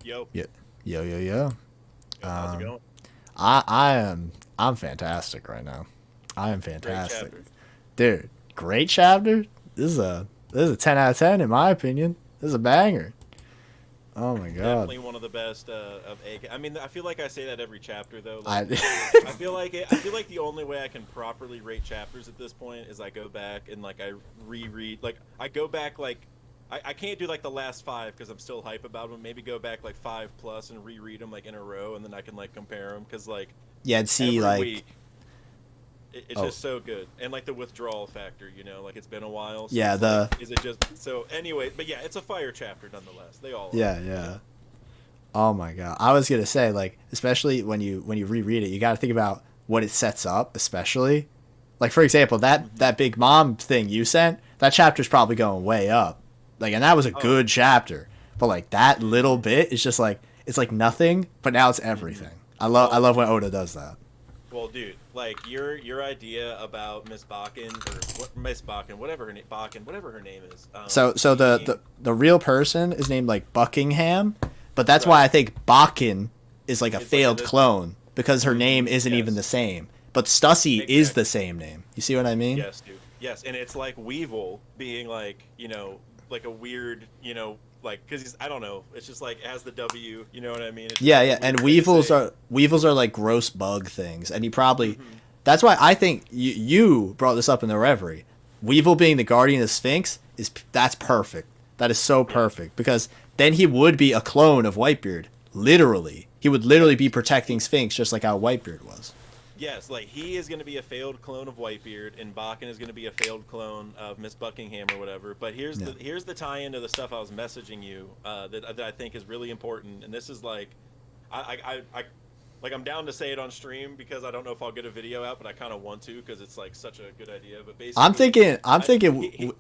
Yo, Yeah. Yo, yo, yo. how's it Um, going? I'm fantastic right now. I am Great fantastic, chapter. dude. Great chapter. This is a 10 out of 10 in my opinion. This is a banger. Oh my god. Definitely one of the best of AK. I mean, I feel like I say that every chapter though. Like, I I feel like the only way I can properly rate chapters at this point is I go back and like I reread. Like I go back like I can't do like the last five because I'm still hype about them. Maybe go back like five plus and reread them like in a row, and then I can like compare them because like yeah, and see every like week it's oh just so good. And like the withdrawal factor, like it's been a while, so yeah it's like the is it just so anyway? But yeah, it's a fire chapter nonetheless. They all are. yeah yeah. Oh my god. I was gonna say like especially when you reread it, you got to think about what it sets up, especially like for example Hmm. that big mom thing you sent. That chapter's probably going way up. Like and that was a Oh, good chapter, but like that little hmm bit is just like it's like nothing, but now it's hmm everything. I Well, love when Oda does that. well, dude, like your idea about Miss Bakkin or what Miss Bakkin, whatever her name, Bakkin, whatever her name is, So being the real person is named like Buckingham, but that's why right I think Bakkin is like a is like failed clone because her name isn't even the yes, same. But Stussy is the exactly. same name. You see what I mean? Yes, dude. Yes, and it's like Weevil being like, like a weird, like because he's I don't know. It's just like it has the W. You know what I mean? It's just Yeah, like a yeah. weird And thing to say. weevils are like gross bug things, and he probably Hmm. that's why I think you brought this up in the Reverie. Weevil being the guardian of Sphinx is that's perfect. That is so Yeah. perfect because then he would be a clone of Whitebeard. Literally, he would literally be Yes. protecting Sphinx just like how Whitebeard was. Yes, like he is going to be a failed clone of Whitebeard, and Bakken is going to be a failed clone of Miss Buckingham or whatever. But Yeah. here's the tie-in to the stuff I was messaging you that I think is really important. And this is like, I like I'm down to say it on stream because I don't know if I'll get a video out, but I kind of want to because it's like such a good idea. But I'm basically, thinking. I'm I thinking.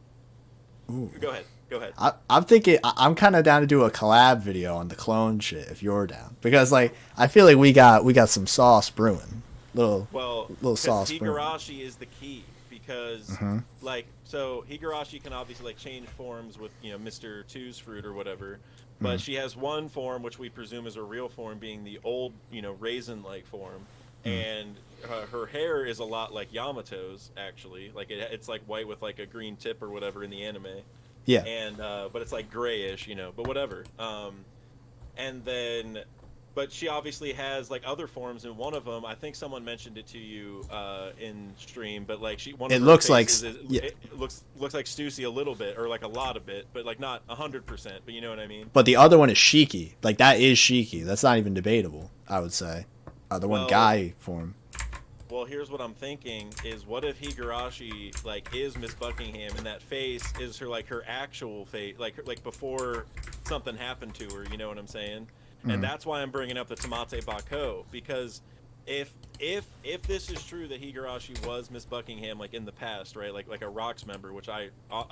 Ooh, go ahead, go ahead. I'm thinking. I'm kind of down to do a collab video on the clone shit if you're down because like I feel like we got some sauce brewing. Little Well, little because sauce brewing. Higurashi is the key. Because Hmm. like so Higurashi can obviously like change forms with Mr. Two's fruit or whatever, but she has one form which we presume is her real form, being the old raisin-like form, and her hair is a lot like Yamato's actually. Like it's like white with like a green tip or whatever in the anime, Yeah. and but it's like grayish, but whatever. And then but she obviously has like other forms, and one of them I think someone mentioned it to you in stream, but like she one of It her looks like faces yeah, it looks like Stussy a little bit, or like a lot of it, but like not 100%, but you know what I mean. but the other one is Shiki. Like that is Shiki. That's not even debatable. I would say. The one well guy form. well, here's what I'm thinking is, what if Higurashi like is Miss Buckingham, and that face is her actual face, like before something happened to her, you know what I'm saying? And Hmm. that's why I'm bringing up the Tamate Bako, because if this is true that Higurashi was Miss Buckingham like in the past, right? Like a Rocks member, which I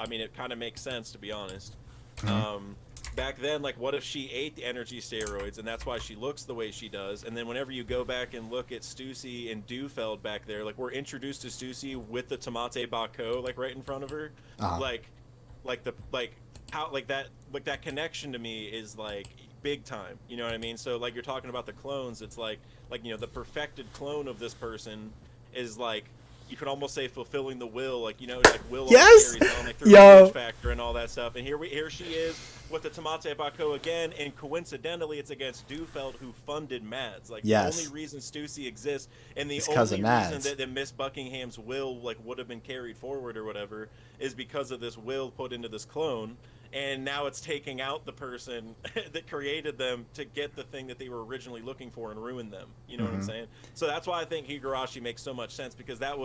mean it kind of makes sense, to be honest. Hmm. Um Back then, like what if she ate the energy steroids and that's why she looks the way she does? And then whenever you go back and look at Stussy and Dufeld back there, like we're introduced to Stussy with the Tamate Bako like right in front of her, Uh, like like how like that connection to me is like big time, you know what I mean? So like you're talking about the clones, it's like the perfected clone of this person is like, you could almost say fulfilling the will, like like will almost yes. carries on like through lineage Yo. factor and all that stuff. And here she is with the Tamate Bako again, and coincidentally it's against Dufeld, who funded Mads. Like the only Yes. reason Stussy exists, and the It's because of only reason Mads. that Miss Buckingham's will like would have been carried forward or whatever, is because of this will put into this clone. And now it's taking out the person that created them to get the thing that they were originally looking for and ruin them. You know what I'm Hmm. saying? So that's why I think Higurashi makes so much sense, because that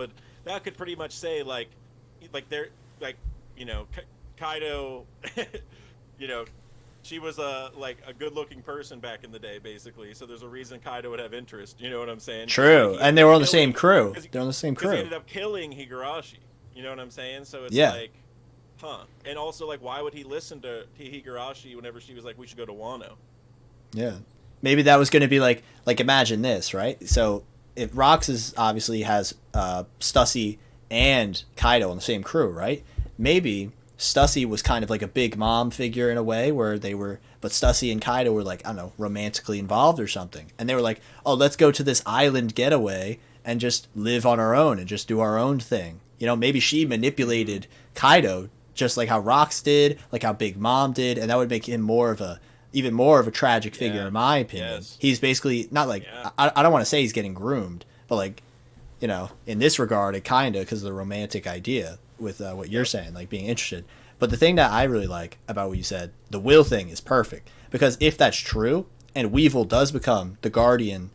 could pretty much say like they're like Kaido, you know, she was a good looking person back in the day, basically. So there's a reason Kaido would have interest. You know what I'm saying? Because like True. he And ended they up were on the same killing, crew. because They're on the same he crew. ended up killing Higurashi. You know what I'm saying? So it's Yeah. like, huh? And also, like, why would he listen to Higurashi whenever she was like, "We should go to Wano"? Yeah. Maybe that was going to be like imagine this, right? So if Rox is obviously has Stussy and Kaido on the same crew, right? Maybe Stussy was kind of like a big mom figure in a way where they were, but Stussy and Kaido were like, I don't know, romantically involved or something. And they were like, oh, let's go to this island getaway and just live on our own and just do our own thing. You know, maybe she manipulated Kaido just like how Rox did, like how Big Mom did, and that would make him even more of a tragic figure in my opinion. Yes. He's basically not like, I don't want to say he's getting groomed, but like, you know, in this regard, it kind of, because of the romantic idea with what you're saying, like being interested. But the thing that I really like about what you said, the will thing is perfect, because if that's true and Weevil does become the guardian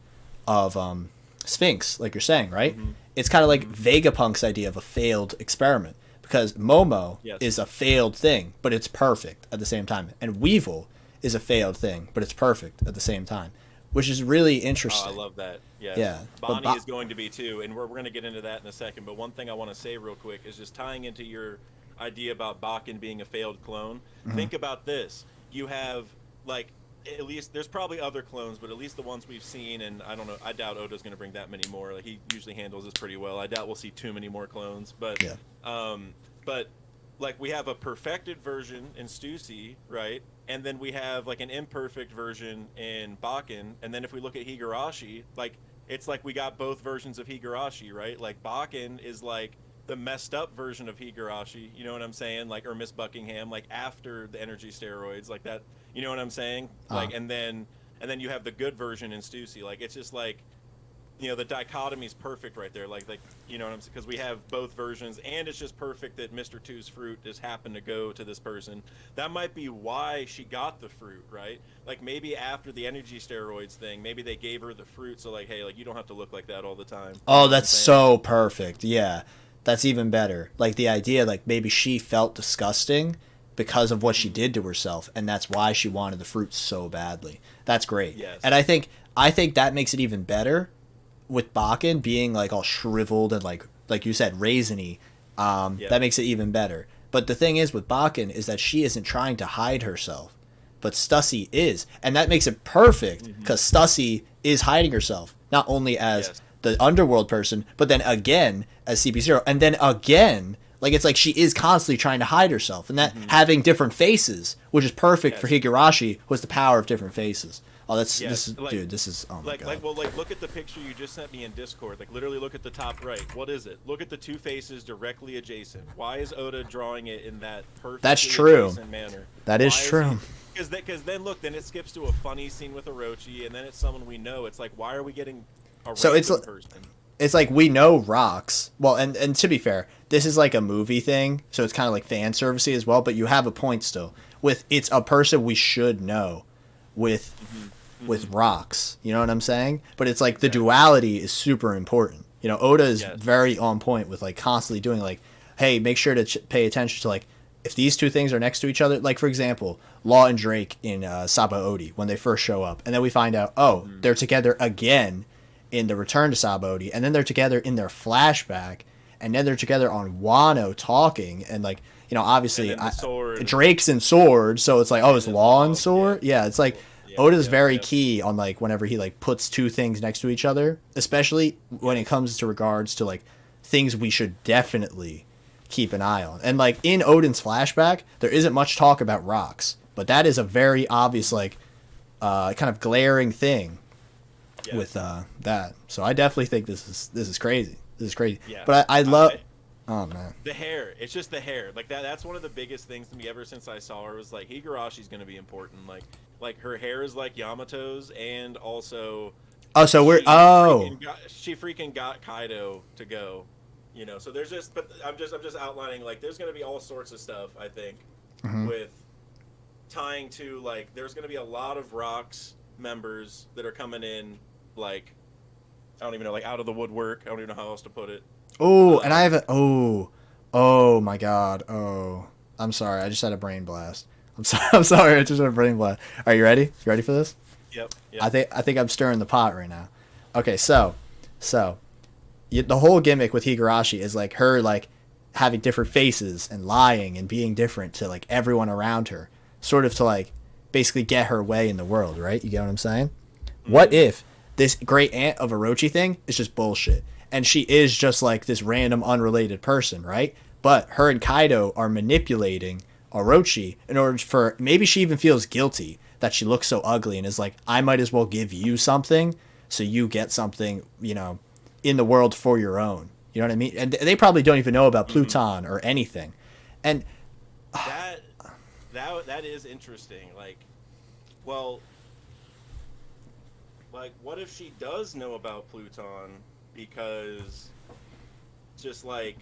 of Sphinx, like you're saying, right? Mm-hmm. It's kind of like Vegapunk's idea of a failed experiment, because Momo is a failed thing, but it's perfect at the same time. And Weevil is a failed thing, but it's perfect at the same time, which is really interesting. Oh, I love that. Yes. Yeah. Bonney is going to be too, and we're going to get into that in a second. But one thing I want to say real quick is just tying into your idea about Bakkin being a failed clone. Mm-hmm. Think about this. You have, like, at least there's probably other clones, but at least the ones we've seen, and I don't know, I doubt Oda's going to bring that many more. Like, he usually handles this pretty well. I doubt we'll see too many more clones, but but like, we have a perfected version in Stussy, right? And then we have like an imperfect version in Bakkin. And then if we look at Higurashi, like, it's like we got both versions of Higurashi, right? Like, Bakkin is like the messed up version of Higurashi, you know what I'm saying? Like, or Miss Buckingham, like after the energy steroids, like that, you know what I'm saying? Like, and then you have the good version in Stussy. Like, it's just like, you know, the dichotomy is perfect right there. Like, you know what I'm saying? Because we have both versions, and it's just perfect that Mr. Two's fruit just happened to go to this person. That might be why she got the fruit, right? Like, maybe after the energy steroids thing, maybe they gave her the fruit, so like, hey, like, you don't have to look like that all the time. Oh, that's so perfect. Yeah, that's even better. Like, the idea, like, maybe she felt disgusting because of what she did to herself, and that's why she wanted the fruit so badly. That's great. Yes. And I think that makes it even better with Bakkin being like all shriveled and like you said, raisiny. That makes it even better. But the thing is with Bakkin is that she isn't trying to hide herself, but Stussy is, and that makes it perfect because Stussy is hiding herself not only as the underworld person, but then again as CP0, and then again, like, it's like she is constantly trying to hide herself, and that having different faces, which is perfect for Higurashi, was the power of different faces. Oh, this is, like, dude, this is, oh my god. Like, look at the picture you just sent me in Discord. Like, literally look at the top right. What is it? Look at the two faces directly adjacent. Why is Oda drawing it in that perfectly adjacent manner? That is true. Because then look, then it skips to a funny scene with Orochi, and then it's someone we know. It's like, why are we getting a random person? It's like, we know Rox. Well, and to be fair, this is like a movie thing, so it's kind of like fan servicey as well, but you have a point still. It's a person we should know with Rox, you know what I'm saying? But it's like the duality is super important. You know, Oda is very on point with like constantly doing like, hey, make sure to pay attention to like, if these two things are next to each other, like for example, Law and Drake in Sabaody when they first show up, and then we find out, they're together again in the Return to Sabaody, and then they're together in their flashback, and then they're together on Wano talking, and like, you know, obviously Drake's in Sword, so it's like, it's Law and Sword? Yeah, it's like, Oda's very key on like whenever he like puts two things next to each other, especially when it comes to regards to like things we should definitely keep an eye on. And like in Odin's flashback, there isn't much talk about Rox, but that is a very obvious like kind of glaring thing with that. So I definitely think this is crazy. This is crazy. Yeah. But I love. Oh man, the hair. It's just the hair. Like that's one of the biggest things to me ever since I saw her, was like, Higurashi's going to be important. Like her hair is like Yamato's, and also she freaking got Kaido to go, you know. So there's just, but I'm just outlining, like, there's going to be all sorts of stuff, I think, with tying to, like, there's going to be a lot of Rox members that are coming in, like, I don't even know, like, out of the woodwork. I don't even know how else to put it. Oh, and I have a oh my god. Oh, I'm sorry. I just had a brain blast. I'm sorry. I just had a brain blast. Are you ready? You ready for this? Yep. I think I'm stirring the pot right now. Okay, so the whole gimmick with Higurashi is like her like having different faces and lying and being different to like everyone around her, sort of to like basically get her way in the world, right? You get what I'm saying? What if this great aunt of Orochi thing is just bullshit, and she is just like this random unrelated person, right? But her and Kaido are manipulating Orochi in order for, maybe she even feels guilty that she looks so ugly and is like, I might as well give you something so you get something, in the world for your own. You know what I mean? And they probably don't even know about Pluton or anything. And that is interesting. Like, well, like, what if she does know about Pluton because just like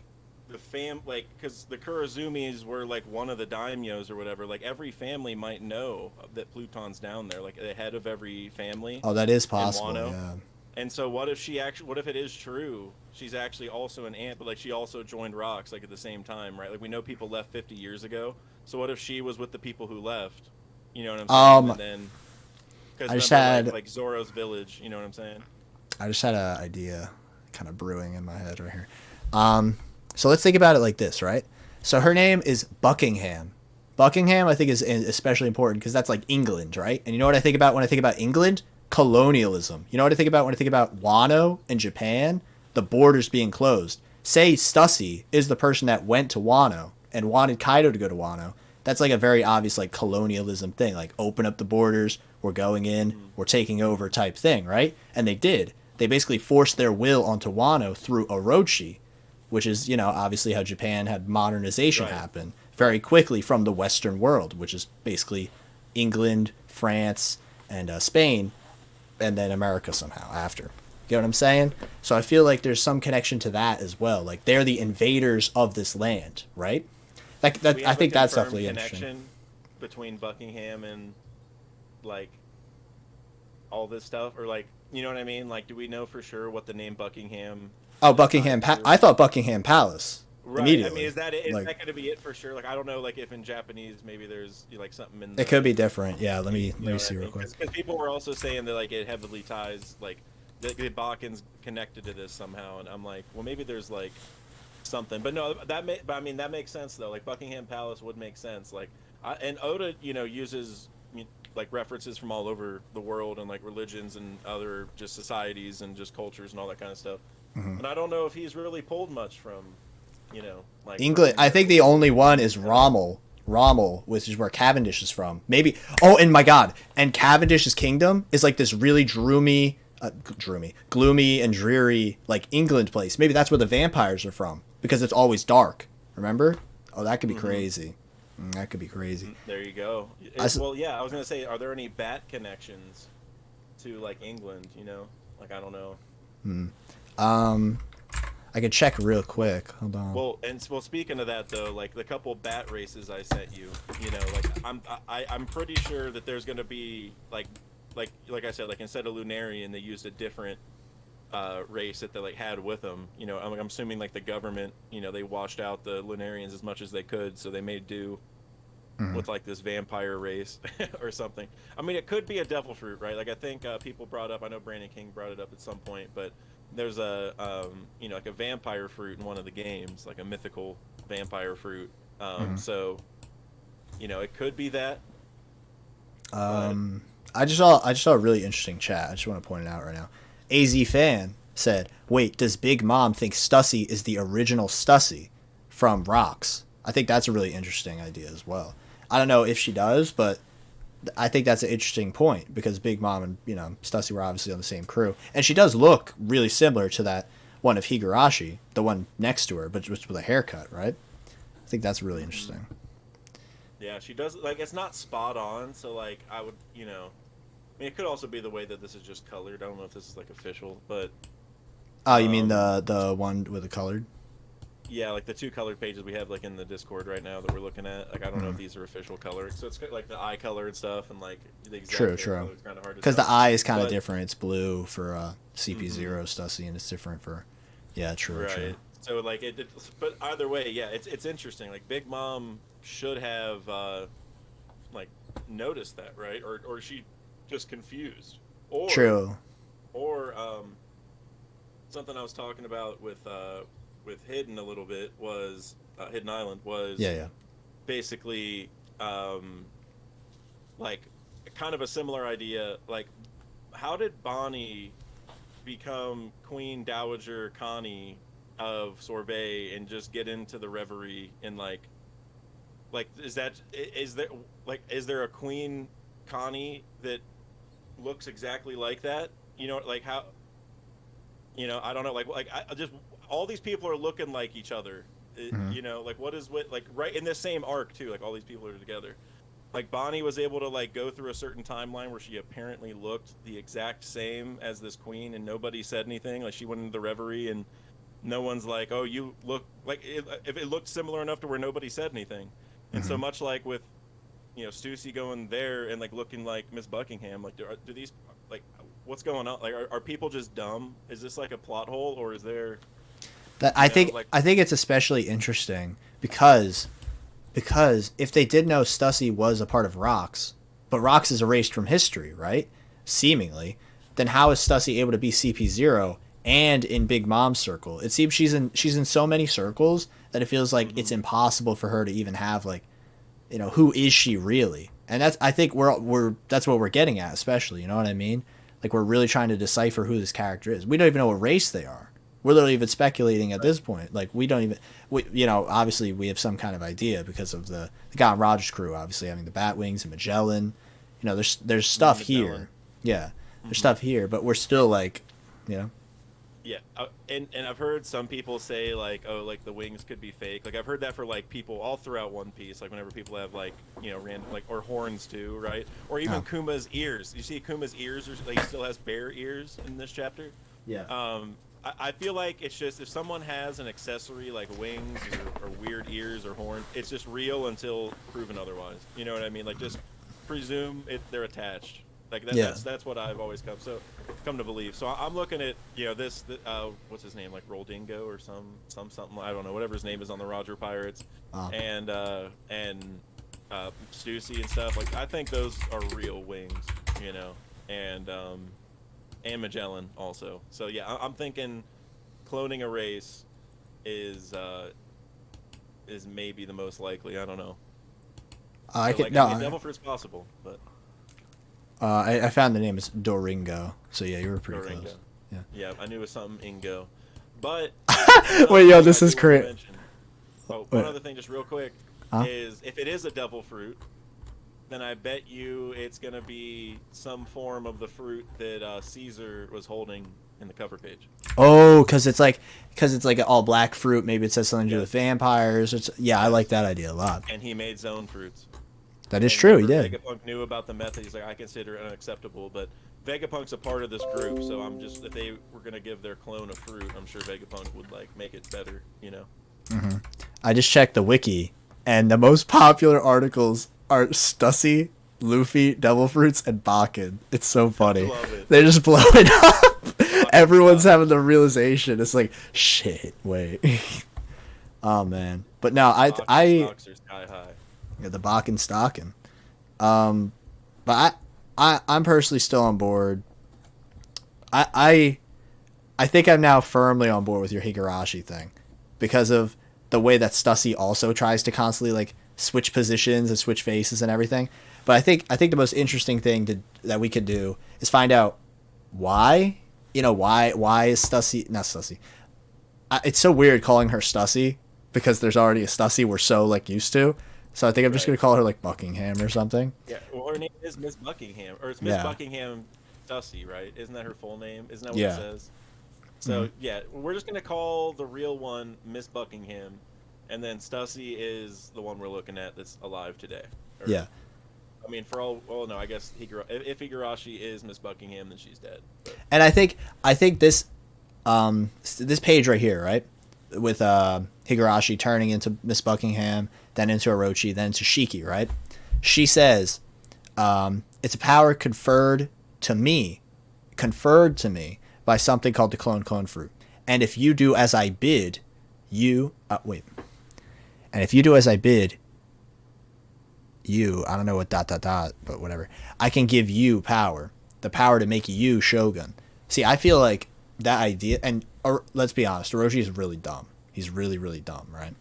because the Kurizumis were like one of the daimyos or whatever, like every family might know that Pluton's down there, like the head of every family. Oh, that is possible. Yeah. And so what if it is true she's actually also an ant, but like she also joined Rocks like at the same time, right? Like we know people left 50 years ago. So what if she was with the people who left? You know what I'm saying? And then I just had like Zoro's village, you know what I'm saying? I just had an idea kind of brewing in my head right here. So let's think about it like this, right? So her name is Buckingham. Buckingham, I think, is especially important because that's like England, right? And you know what I think about when I think about England? Colonialism. You know what I think about when I think about Wano and Japan? The borders being closed. Say Stussy is the person that went to Wano and wanted Kaido to go to Wano. That's like a very obvious like colonialism thing, like open up the borders, we're going in, we're taking over type thing, right? And they did. They basically forced their will onto Wano through Orochi, which is, obviously how Japan had modernization happen very quickly from the Western world, which is basically England, France, and Spain, and then America somehow after. You know what I'm saying? So I feel like there's some connection to that as well. Like they're the invaders of this land, right? I think that's definitely interesting. Between Buckingham and like all this stuff, or like, you know what I mean? Like, do we know for sure what the name Buckingham? Oh, Buckingham. I thought Buckingham Palace. Right. Immediately. I mean, is that going to be it for sure? Like, I don't know. Like, if in Japanese maybe there's like something in. It could be different. Yeah. Let me see real quick. Because people were also saying that like it heavily ties like the Bakkin's connected to this somehow, and I'm like, well, maybe there's like something, but no, but I mean that makes sense though. Like Buckingham Palace would make sense. Like, and Oda, uses like references from all over the world and like religions and other just societies and just cultures and all that kind of stuff. And I don't know if he's really pulled much from, like England. I think the only one is Rommel, which is where Cavendish is from. Maybe. Oh, and my God, and Cavendish's kingdom is like this really gloomy and dreary like England place. Maybe that's where the vampires are from because it's always dark. Remember? Oh, that could be crazy. That could be crazy. There you go. Well, yeah, I was gonna say, are there any bat connections to like England? Like I don't know. I could check real quick. Hold on. Well, speaking of that though, like the couple bat races I sent you, like I'm pretty sure that there's gonna be like I said, like instead of Lunarian, they used a different race that they like had with them. I'm assuming like the government, they washed out the Lunarians as much as they could, so they made do with like this vampire race or something. I mean, it could be a devil fruit, right? Like I think people brought up, I know Brandon King brought it up at some point, but there's a like a vampire fruit in one of the games, like a mythical vampire fruit. So it could be that. I just saw a really interesting chat. I just want to point it out right now. AZ Fan said, "Wait, does Big Mom think Stussy is the original Stussy from Rocks?" I think that's a really interesting idea as well. I don't know if she does, but I think that's an interesting point because Big Mom and Stussy were obviously on the same crew, and she does look really similar to that one of Higurashi, the one next to her, but just with a haircut, right? I think that's really interesting. Yeah, she does. Like, it's not spot on, so like I would, I mean, it could also be the way that this is just colored. I don't know if this is like official, but. Oh, you mean the one with the colored? Yeah, like the two colored pages we have like in the Discord right now that we're looking at. Like I don't know if these are official colors. So it's like the eye color and stuff, and like the exact true. Color is kind of hard to because tell. the eye is kind of different. It's blue for CP0 Stussy, and it's different for true. So like but either way, yeah, it's interesting. Like Big Mom should have like noticed that, right? Or is she just confused? Or true. Or something I was talking about with Hidden a little bit was Hidden Island was basically like kind of a similar idea. Like, how did Bonney become Queen Dowager Connie of sorbet and just get into the reverie and like is there a Queen Connie that looks exactly like that? You know, like how, I don't know, like I just all these people are looking like each other. Mhm. Like what is what like right in this same arc too, like all these people are together. Like Bonnie was able to like go through a certain timeline where she apparently looked the exact same as this queen and nobody said anything. Like she went into the reverie and no one's like, "Oh, you look like if it looked similar enough to where nobody said anything." And so Mhm. much like with Stussy going there and like looking like Miss Buckingham, like do these like what's going on? Like are people just dumb? Is this like a plot hole or is there That like I think it's especially interesting because if they did know Stussy was a part of Rox, but Rox is erased from history, right? Seemingly, then how is Stussy able to be CP0 and in Big Mom's circle? It seems she's in so many circles that it feels like it's mhm, impossible for her to even have like, who is she really? And that's I think we're that's what we're getting at, especially, you know what I mean? Like we're really trying to decipher who this character is. We don't even know what race they are. We're literally even speculating at right. this point. Like we don't even, obviously we have some kind of idea because of the Gotham Rogers crew, obviously having the Batwings and Magellan. There's stuff Magellan. here. Yeah, there's Mhm. stuff here, but we're still like, you know, Yeah, and I've heard some people say like, oh, like the wings could be fake. Like I've heard that for like people all throughout One Piece. Like whenever people have like random like or horns too, right? Or even oh, Kuma's ears. You see Kuma's ears, or like he still has bear ears in this chapter. yeah, I feel like it's just if someone has an accessory like wings or weird ears or horns, it's just real until proven otherwise. You know what I mean? Like just presume they're attached. Like yeah. that's what I've always come to believe. So I'm looking at this what's his name, like Roldingo or something, I don't know, whatever his name is on the Roger Pirates, Um, and Stussy and stuff. Like I think those are real wings, you know, and Magellan also. So yeah, I'm thinking cloning a race is maybe the most likely. I don't know. I So could like I no. mean, devil fruit's possible, but I found the name is Doringo. So yeah, you were pretty Doringa. close. Yeah. Yeah, I knew it was something Ingo. But Wait, another yo, thing I this is do want to great. mention. Oh, one Wait, other thing, just real quick, huh? is if it is a devil fruit, then I bet you it's gonna be some form of the fruit that Caesar was holding in the cover page. Oh, because it's like an all black fruit. Maybe it says something to do with Yes, vampires. Yeah, I like yes. that idea a lot. And he made zone fruits. That is And true. He whenever did. Vegapunk knew about the method, he's like, I consider it unacceptable. But Vegapunk's a part of this group, so I'm just if they were gonna give their clone a fruit, I'm sure Vegapunk would like make it better, you know. I just checked the wiki, and the most popular articles are Stussy, Luffy, Devil Fruits, and Bakkin. It's so I funny. love it. They just blow it up. Fucking Everyone's stop. having the realization. It's like, shit, wait. Oh man, but no, Fucking stocks are sky high. yeah, the Bakkin stocking. Um, but I'm personally still on board. I, I, I think I'm now firmly on board with your Higurashi thing, because of the way that Stussy also tries to constantly like switch positions and switch faces and everything. But I think the most interesting thing that we could do is find out why. Why is Stussy not Stussy? It's so weird calling her Stussy because there's already a Stussy we're so like used to. So I think I'm just Right. gonna call her like Buckingham or something. Yeah. Well, her name is Miss Buckingham, or it's Miss Yeah. Buckingham Stussy, right? Isn't that her full name? Isn't that what it Yeah. says? Hmm. So yeah, we're just gonna call the real one Miss Buckingham, and then Stussy is the one we're looking at that's alive today. Or, Yeah. I mean, for all, well, no, I guess if Higurashi is Miss Buckingham, then she's dead. But And I think this page right here, right, with Higurashi turning into Miss Buckingham, then into Orochi, then into Shiki, right? She says, "It's a power conferred to me by something called the clone fruit. And if you do as I bid, you wait. And if you do as I bid, I don't know what dot dot dot, but whatever. I can give you power, the power to make you shogun." See, I feel like that idea, and let's be honest, Orochi is really dumb. He's really, really dumb, right?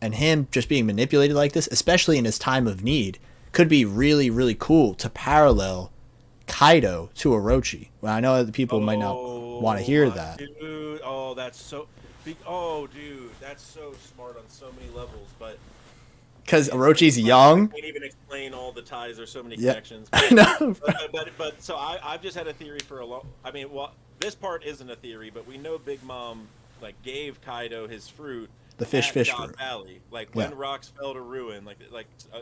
And him just being manipulated like this, especially in his time of need, could be really, really cool to parallel Kaido to Orochi. Well, I know that people might not want to hear my that. dude, oh, that's so. Oh, dude, that's so smart on so many levels. But Because it's like, Orochi's young. I can't even explain all the ties. There's so many Yeah, connections. I know. But so I've just had a theory for a long. I mean, well, this part isn't a theory, but we know Big Mom like gave Kaido his fruit The fish at God fruit. Valley. Like Yeah. when rocks fell to ruin,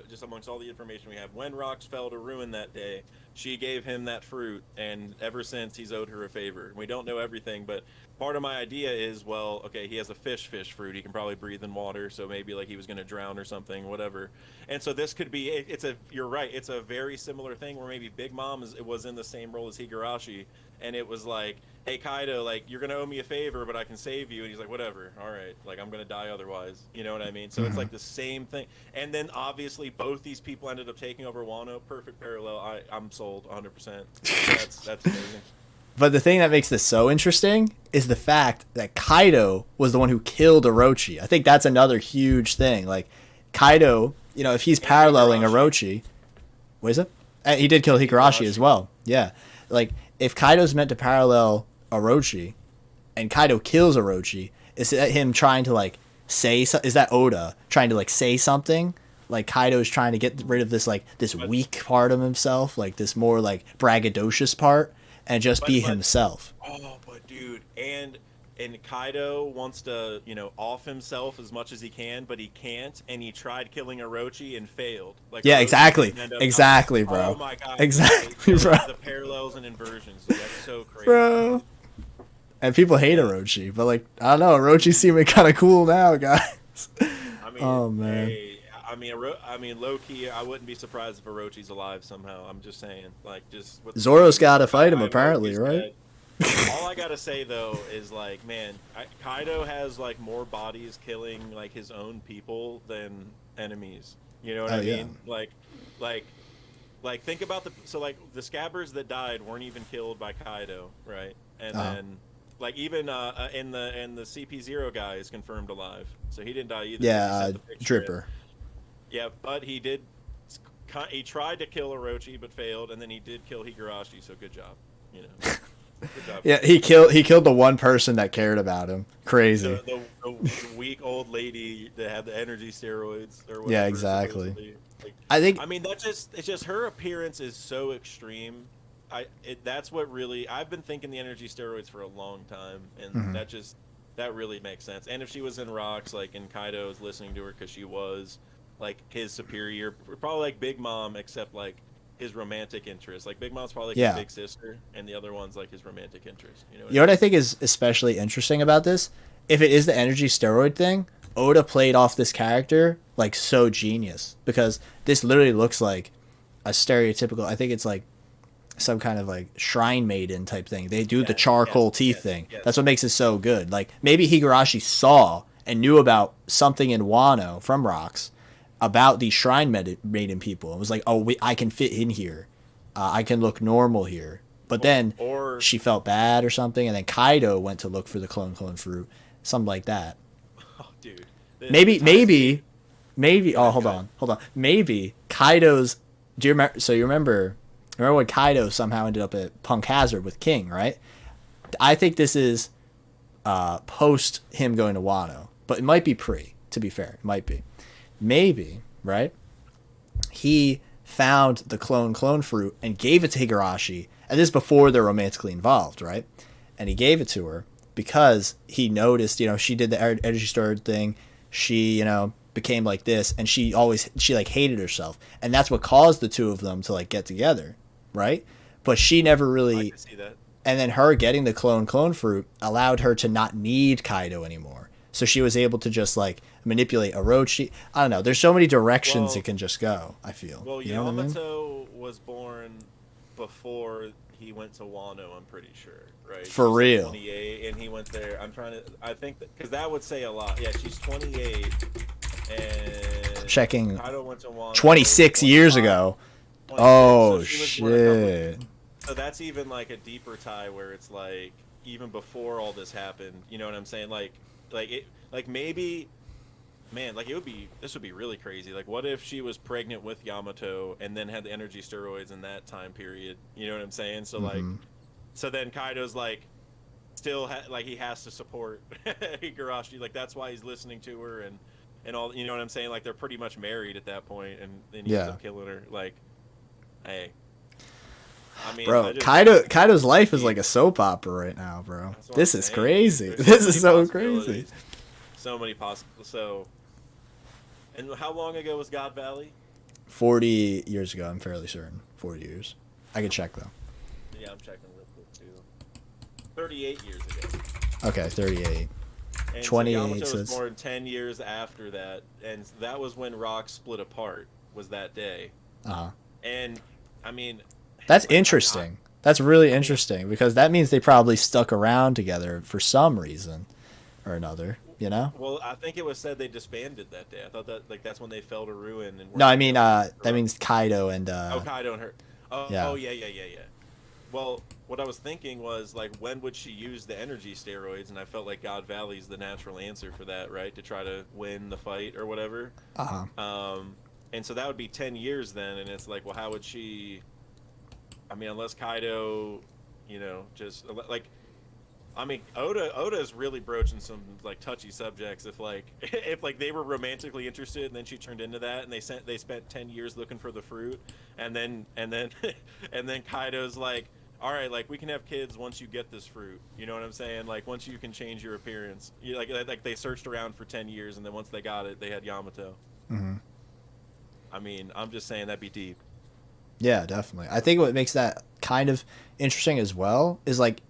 just amongst all the information we have, when rocks fell to ruin that day, she gave him that fruit, and ever since he's owed her a favor. We don't know everything, but part of my idea is, well, okay, he has a fish fruit. He can probably breathe in water, so maybe like he was going to drown or something, whatever. And so this could be. You're right. It's a very similar thing where maybe Big Mom was in the same role as Higurashi, and it was like, hey Kaido, like you're gonna owe me a favor, but I can save you. And he's like, whatever, all right, like I'm gonna die otherwise. You know what I mean? So it's like the same thing. And then obviously both these people ended up taking over Wano. Perfect parallel. I'm sold 100%. That's amazing. But the thing that makes this so interesting is the fact that Kaido was the one who killed Orochi. I think that's another huge thing. Like Kaido, you know, if he's paralleling Orochi, what is it? He did kill Higurashi as well. Yeah, like if Kaido's meant to parallel Orochi, and Kaido kills Orochi, is that him trying to like say? Is that Oda trying to like say something? Like Kaido's trying to get rid of this like this weak part of himself, like this more like braggadocious part, and just be himself. Oh, but dude, and Kaido wants to, off himself as much as he can, but he can't, and he tried killing Orochi and failed. Like, yeah, Orochi exactly, bro. Oh my god, exactly, bro. The parallels and inversions, dude, that's so crazy, bro. And people hate Orochi, but like I don't know, Orochi's seeming kind of cool now, guys. I mean, oh man. Hey, I mean, low key, I wouldn't be surprised if Orochi's alive somehow. I'm just saying, like, just with Zoro's got to fight him, apparently, right? All I gotta say though is like, man, Kaido has like more bodies killing like his own people than enemies. You know what I mean? Like think about the scabbers that died weren't even killed by Kaido, right? And then like even in the CP0 guy is confirmed alive, so he didn't die either. Yeah, Dripper. Yeah, but he did. He tried to kill Orochi but failed, and then he did kill Higurashi. So good job, Good job. Yeah, he killed the one person that cared about him. Crazy. The weak old lady that had the energy steroids or whatever. Yeah, exactly. Like, I mean, it's just her appearance is so extreme. That's what really I've been thinking the energy steroids for a long time, and that really makes sense. And if she was in Rocks, like, and Kaido is listening to her because she was like his superior, probably like Big Mom, except like his romantic interest. Like Big Mom's probably like his big sister, and the other one's like his romantic interest. You know what I think is especially interesting about this? If it is the energy steroid thing, Oda played off this character like so genius, because this literally looks like a stereotypical. I think it's like some kind of like shrine maiden type thing. They do the charcoal teeth thing. Yes. That's what makes it so good. Like maybe Higurashi saw and knew about something in Wano from Rocks about these shrine maiden people. It was like, oh, I can fit in here. I can look normal here. But then she felt bad or something, and then Kaido went to look for the clone fruit, something like that. Oh, dude. Maybe. Oh, hold on. Maybe Kaido's. Do you remember? So you remember when Kaido somehow ended up at Punk Hazard with King, right? I think this is post him going to Wano, but it might be pre. To be fair, it might be. Maybe, right? He found the clone fruit and gave it to Higurashi, and this is before they're romantically involved, right? And he gave it to her because he noticed, she did the energy storage thing. She, became like this, and she like hated herself, and that's what caused the two of them to like get together, right? But she never really. I can see that. And then her getting the clone fruit allowed her to not need Kaido anymore. So she was able to just like manipulate Orochi. I don't know. There's so many directions it can just go, I feel. Well, Yamato was born before he went to Wano, I'm pretty sure, right? For real. 28, and he went there. I think because that would say a lot. Yeah, she's 28, and checking. Kaido went to Wano 26 years ago. Oh, so shit. So that's even like a deeper tie where it's like even before all this happened. You know what I'm saying? Maybe, man, like this would be really crazy. Like, what if she was pregnant with Yamato and then had the energy steroids in that time period? You know what I'm saying? So so then Kaido's like, still like he has to support Higurashi. Like that's why he's listening to her and all. You know what I'm saying? Like they're pretty much married at that point, and then he ends up killing her. Like, hey, I mean, bro, Kaido's life is like a soap opera right now, bro. This is crazy. This is so crazy. So many possible. So, and how long ago was God Valley? 40 years ago, I'm fairly certain. 40 years. I can check though. Yeah, I'm checking real quick too. 38 years ago. Okay, 38. And 28. So Yamato So was born 10 years after that, and that was when Rock split apart. Was that day? And I mean, that's interesting. That's really interesting because that means they probably stuck around together for some reason or another. You know? Well, I think it was said they disbanded that day. I thought that like that's when they fell to ruin. And no, I mean that means Kaido and Kaido and her. Oh yeah. Well, what I was thinking was like, when would she use the energy steroids? And I felt like God Valley's the natural answer for that, right? To try to win the fight or whatever. And so that would be 10 years then, and it's like, well, how would she? I mean, unless Kaido, you know, just like. I mean, Oda is really broaching some like touchy subjects. If like they were romantically interested, and then she turned into that, and they spent 10 years looking for the fruit, and then and then Kaido's like, all right, like we can have kids once you get this fruit. You know what I'm saying? Like once you can change your appearance. Like they searched around for 10 years, and then once they got it, they had Yamato. I mean, I'm just saying that'd be deep. Yeah, definitely. I think what makes that kind of interesting as well is like,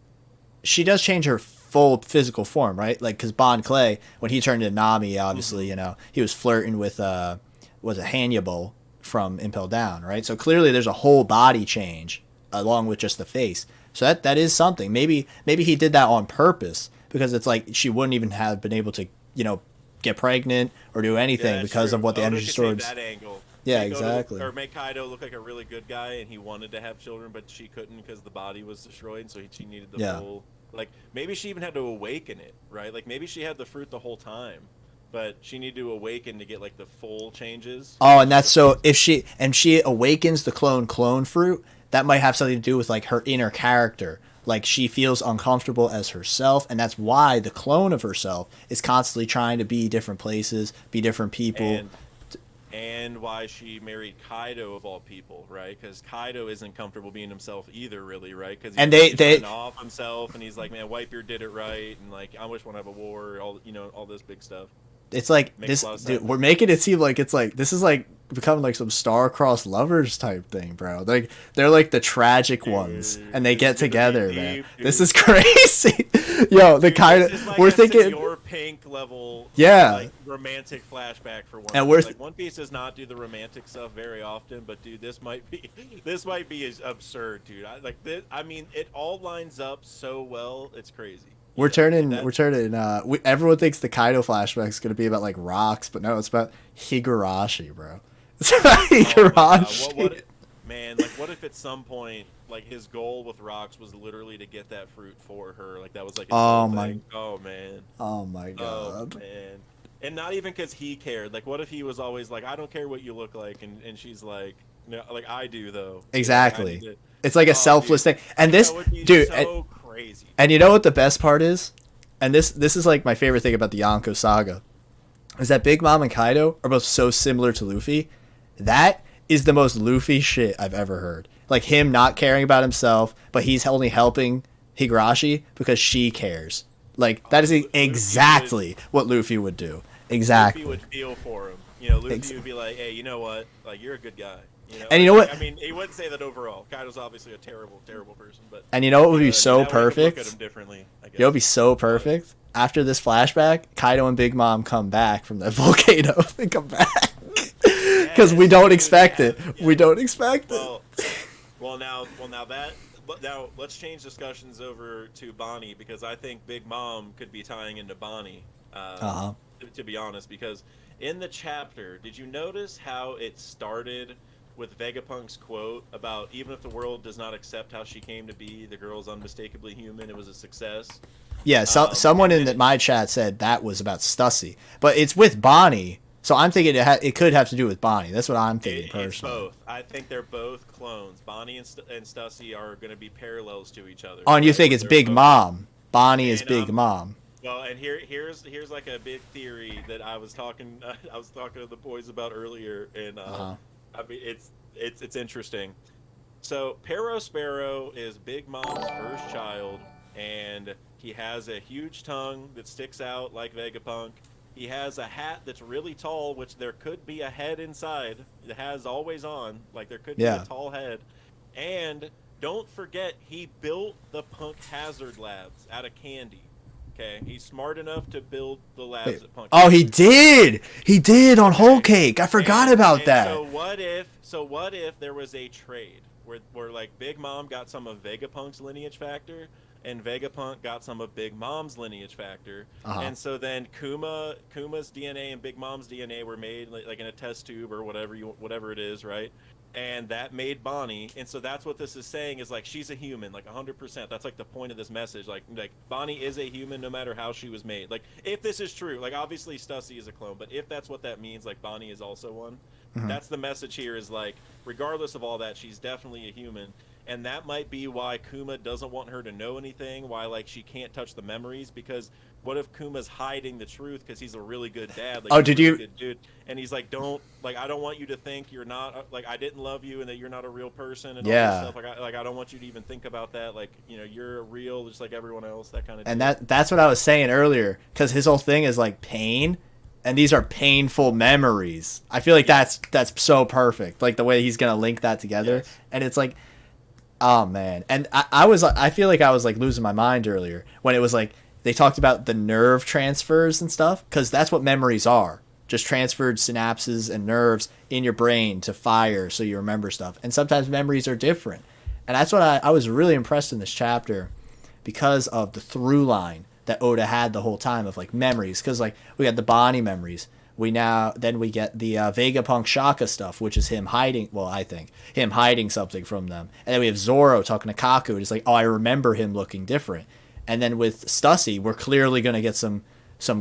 she does change her full physical form, right? Like, because Bon Clay, when he turned into Nami, obviously, you know, he was flirting with, was it Hannibal from Impel Down, right? So clearly there's a whole body change along with just the face. So that is something. Maybe he did that on purpose because it's like she wouldn't even have been able to, you know, get pregnant or do anything because of what the energy storage. That angle. Yeah, exactly. Or make Kaido look like a really good guy, and he wanted to have children, but she couldn't because the body was destroyed, so she needed the full. Like, maybe she even had to awaken it, right? Like, maybe she had the fruit the whole time, but she needed to awaken to get, like, the full changes. Oh, and that's so, if she awakens the clone fruit, that might have something to do with, like, her inner character. Like, she feels uncomfortable as herself, and that's why the clone of herself is constantly trying to be different places, be different people. And why she married Kaido of all people, right? Because Kaido isn't comfortable being himself either, really, right? Because he's off himself, and he's like, "Man, Whitebeard did it right," and like, "I wish we want to have a war," all this big stuff. It's like this. Dude, we're making it seem like it's like this is like becoming like some star-crossed lovers type thing, bro. Like they're like the tragic ones, and they get together, man. Dude. This is crazy. Yo, the kind of like we're thinking your Pink level, like, romantic flashback for One Piece. And we're like One Piece does not do the romantic stuff very often, but dude, this might be absurd, dude. I mean, it all lines up so well, it's crazy. We're turning. Everyone thinks the Kaido flashback is gonna be about like rocks, but no, it's about Higurashi, bro. It's about Higurashi. Man, like, what if at some point, like, his goal with rocks was literally to get that fruit for her? Like, that was like his whole thing. Oh man. Oh my god. Oh man. And not even because he cared. Like, what if he was always like, I don't care what you look like, and she's like, no, like I do though. Exactly. Like, it's like a selfless thing. And this, dude. So crazy. And you know what the best part is? And this is like my favorite thing about the Yonko saga, is that Big Mom and Kaido are both so similar to Luffy. That is the most Luffy shit I've ever heard. Like him not caring about himself, but he's only helping Higurashi because she cares. Like that is exactly what Luffy would do. Exactly. Luffy would feel for him. You know, Luffy would be like, "Hey, you know what? Like you're a good guy." You know? And you know what? I mean, he wouldn't say that overall. Kaido's obviously a terrible, terrible person, but. And you know what would be so perfect? Look at him differently, I guess. It would be so perfect. After this flashback, Kaido and Big Mom come back from that volcano. They come back because we don't expect it. Yeah. We don't expect it. Well, now let's change discussions over to Bonney, because I think Big Mom could be tying into Bonney. To be honest, because in the chapter, did you notice how it started with Vegapunk's quote about, even if the world does not accept how she came to be, the girl's unmistakably human, it was a success? Yeah, someone in my chat said that was about Stussy, but it's with Bonney, so I'm thinking it could have to do with Bonney. That's what I'm thinking personally. It's both. I think they're both clones. Bonney and Stussy are going to be parallels to each other. Oh, and you think it's Big Mom? Bonney is And Big Mom. well, and here's like a big theory that I was talking to the boys about earlier, and Uh-huh. I mean it's interesting. So Sparrow is Big Mom's first child, and he has a huge tongue that sticks out like Vegapunk. He has a hat that's really tall, which there could be a head inside. It has always on, like there could be a Yeah. tall head. And don't forget, he built the Punk Hazard Labs out of candy. Okay, he's smart enough to build the Wait. labs at Punk. Oh, he did. He did on Whole Cake. I forgot about And that. so what if there was a trade where like Big Mom got some of Vegapunk's lineage factor and Vegapunk got some of Big Mom's lineage factor, Uh-huh. and so then Kuma's DNA and Big Mom's DNA were made like in a test tube or whatever it is, right? And that made Bonney, and so that's what this is saying is like she's a human, like 100%. That's like the point of this message. Like Bonney is a human no matter how she was made. Like if this is true, like obviously Stussy is a clone, but if that's what that means, like Bonney is also one. That's the message here is like regardless of all that, she's definitely a human. And that might be why Kuma doesn't want her to know anything, why like she can't touch the memories, because what if Kuma's hiding the truth because he's a really good dad, like Oh, he's a did really you- good dude, and he's like, I don't want you to think you're not like I didn't love you and that you're not a real person and all Yeah. this stuff. Like I don't want you to even think about that. Like you're real just like everyone else. That kind of. And deal. that's what I was saying earlier, because his whole thing is like pain, and these are painful memories. I feel like that's so perfect, like the way he's gonna link that together. Yes. And it's like, oh man. And I feel like I was like losing my mind earlier when it was like they talked about the nerve transfers and stuff, because that's what memories are, just transferred synapses and nerves in your brain to fire so you remember stuff. And sometimes memories are different, and that's what I was really impressed in this chapter, because of the through line that Oda had the whole time of like memories. Because like we got the Bonney memories, we get the Vegapunk Shaka stuff, which is him hiding. Well, I think him hiding something from them, and then we have Zoro talking to Kaku. It's like, oh, I remember him looking different. And then with Stussy, we're clearly gonna get some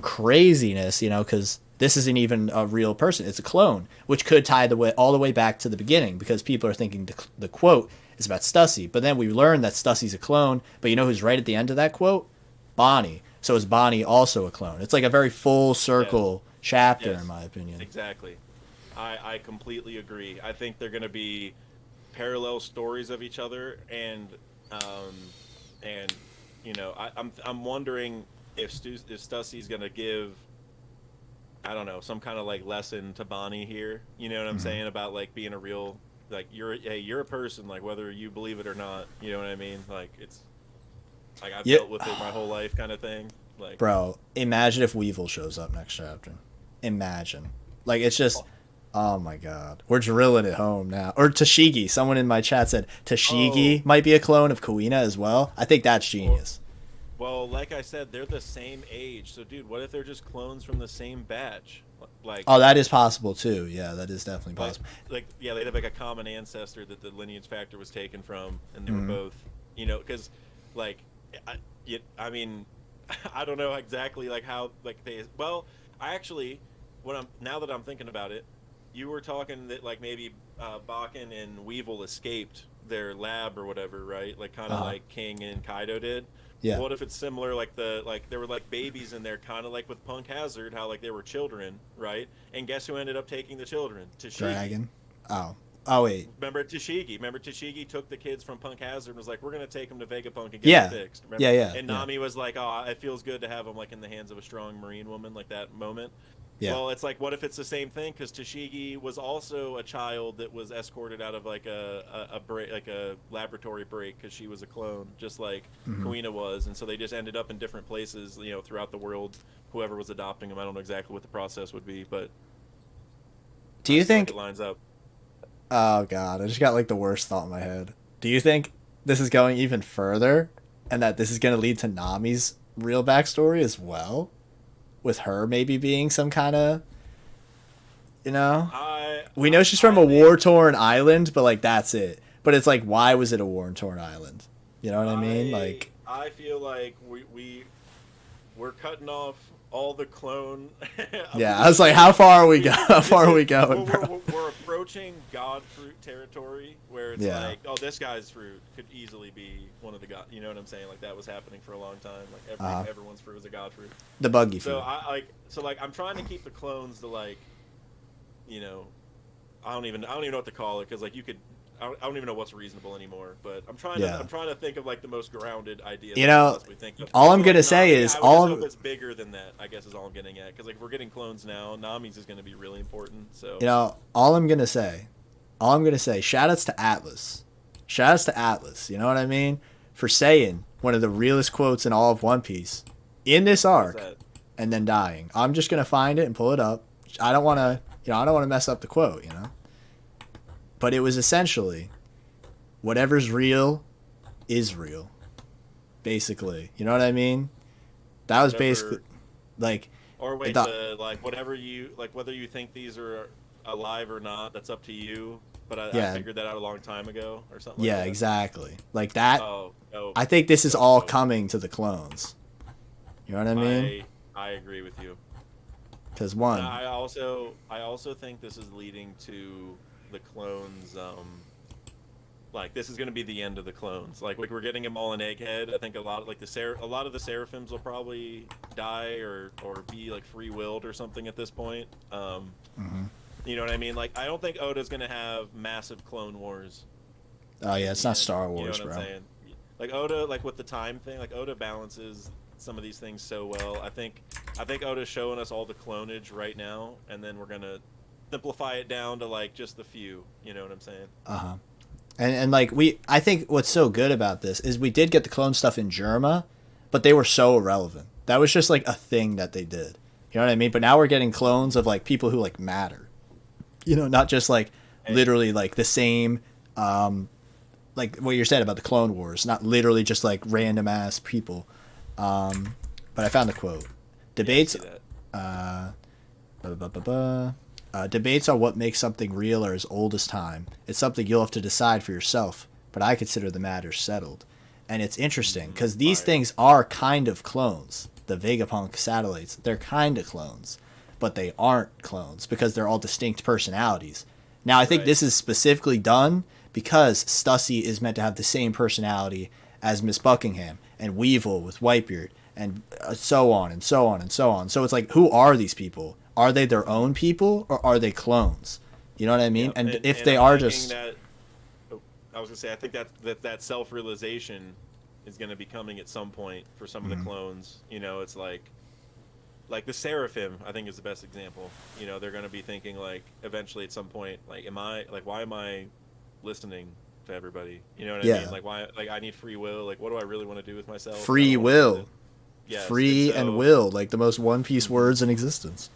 craziness, because this isn't even a real person; it's a clone, which could tie all the way back to the beginning, because people are thinking the quote is about Stussy, but then we learn that Stussy's a clone. But you know who's right at the end of that quote? Bonney. So is Bonney also a clone? It's like a very full circle chapter, Yes. in my opinion. Exactly. I completely agree. I think they're going to be parallel stories of each other, and I'm wondering if Stussy's going to give, I don't know, some kind of like lesson to Bonney here. You know what I'm saying about like being a real, like you're a person, like whether you believe it or not. You know what I mean? Like it's like I've dealt with it my whole life, kind of thing. Like, bro, imagine if Weevil shows up next chapter. Imagine, like it's just, oh my god, we're drilling it home now. Or Tashigi, someone in my chat said Tashigi might be a clone of Kuina as well. I think that's genius. Well, like I said, they're the same age. So, dude, what if they're just clones from the same batch? Like, Oh, that is possible too. Yeah, that is definitely possible. yeah, they have like a common ancestor that the lineage factor was taken from, and they were both, because, like, I mean, I don't know exactly like how like they. Well, I actually, now that I'm thinking about it, you were talking that like maybe Bakkin and Weevil escaped their lab or whatever, right? Like kind of like King and Kaido did. Yeah. What if it's similar, like there were like babies in there, kind of like with Punk Hazard, how like they were children, right? And guess who ended up taking the children? Tashigi. Dragon. Oh wait. Remember Tashigi took the kids from Punk Hazard and was like, we're gonna take them to Vegapunk and get Yeah. them fixed. Remember? Yeah. And Nami was like, oh, it feels good to have them like in the hands of a strong Marine woman, like that moment. Yeah. Well, it's like, what if it's the same thing? Because Tashigi was also a child that was escorted out of like a break, like a laboratory break, because she was a clone, just like Kuina was, and so they just ended up in different places, throughout the world. Whoever was adopting them, I don't know exactly what the process would be, but Do you think it lines up? Oh god, I just got like the worst thought in my head. Do you think this is going even further, and that this is going to lead to Nami's real backstory as well, with her maybe being some kind of, we know she's from a war-torn island, but like that's it. But it's like, why was it a war-torn island? You know what I mean? Like, I feel like we're cutting off all the clone. Yeah, I was like, how far are we go? How far are we going, we're, bro? we're approaching God fruit territory where it's like, oh, this guy's fruit could easily be one of the god. You know what I'm saying? Like that was happening for a long time. Like everyone's fruit was a God fruit. The buggy fruit. So I'm trying to keep the clones to like, you know, I don't even know what to call it because like you could. I don't even know what's reasonable anymore, but I'm trying to think of like the most grounded idea. You know, think of. all I'm like, gonna say is I hope it's bigger than that. I guess is all I'm getting at because like if we're getting clones now, Nami's is gonna be really important. So you know, all I'm gonna say, shoutouts to Atlas, You know what I mean? For saying one of the realest quotes in all of One Piece in this arc, and then dying. I'm just gonna find it and pull it up. I don't want to mess up the quote, you know. But it was essentially, whatever's real is real, basically. You know what I mean? That was basically, like... Or wait, like, whatever you... Like, whether you think these are alive or not, that's up to you. But I figured that out a long time ago, or something like that. Yeah, exactly. Like that... I think this is all coming to the clones. You know what I mean? I agree with you. Because one... I also think this is leading to... the clones, like this is going to be the end of the clones. Like we're getting them all in Egghead. I think a lot of the Seraphims will probably die or be like free willed or something at this point. You know what I mean? Like I don't think Oda's going to have massive clone wars. Oh yeah, it's not Star Wars, you know what I'm saying? Like Oda, like with the time thing, like Oda balances some of these things so well. I think Oda's showing us all the clonage right now, and then we're gonna simplify it down to like just the few, you know what I'm saying? And like I think what's so good about this is we did get the clone stuff in Germa, but they were so irrelevant. That was just like a thing that they did. You know what I mean? But now we're getting clones of like people who like matter. You know, not just like literally like the same like what you're saying about the Clone Wars, not literally just like random ass people. But I found the quote. Debates debates on what makes something real are as old as time. It's something you'll have to decide for yourself, but I consider the matter settled. And it's interesting because these things are kind of clones. The Vegapunk satellites, they're kind of clones, but they aren't clones because they're all distinct personalities. Now, I think this is specifically done because Stussy is meant to have the same personality as Miss Buckingham and Weevil with Whitebeard and so on and so on and so on. So it's like, who are these people? Are they their own people or are they clones? You know what I mean? Yeah, and if they are just... I was going to say, I think that self-realization is going to be coming at some point for some of the clones. You know, it's like the Seraphim, I think is the best example. You know, they're going to be thinking like eventually at some point, like, why am I listening to everybody? You know what I mean? Like, why, like I need free will. Like, what do I really want to do with myself? Free will. Yes, free and will, like the most One Piece words in existence.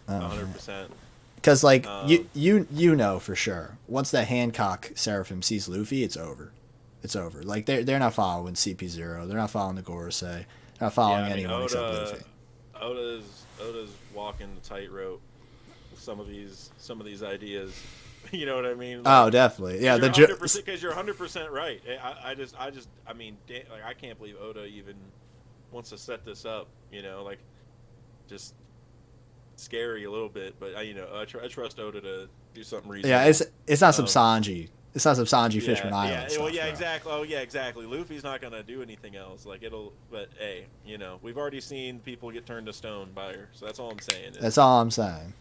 100%. Because like you know for sure, once that Hancock Seraphim sees Luffy, it's over. It's over. Like they're not following CP0. They're not following the Gorosei. They're not following anyone except Luffy. Oda's walking the tightrope with some of these ideas. You know what I mean? Like, oh, definitely. Yeah, because you're 100% right. I mean, like I can't believe Oda even wants to set this up. You know, like just scary a little bit, but I trust Oda to do something reasonable. Yeah, it's not some Sanji. It's not some Sanji Fishman Island stuff. Well, yeah, exactly. Oh, yeah, exactly. Luffy's not gonna do anything else. Like but hey, you know, we've already seen people get turned to stone by her. So that's all I'm saying. That's all I'm saying.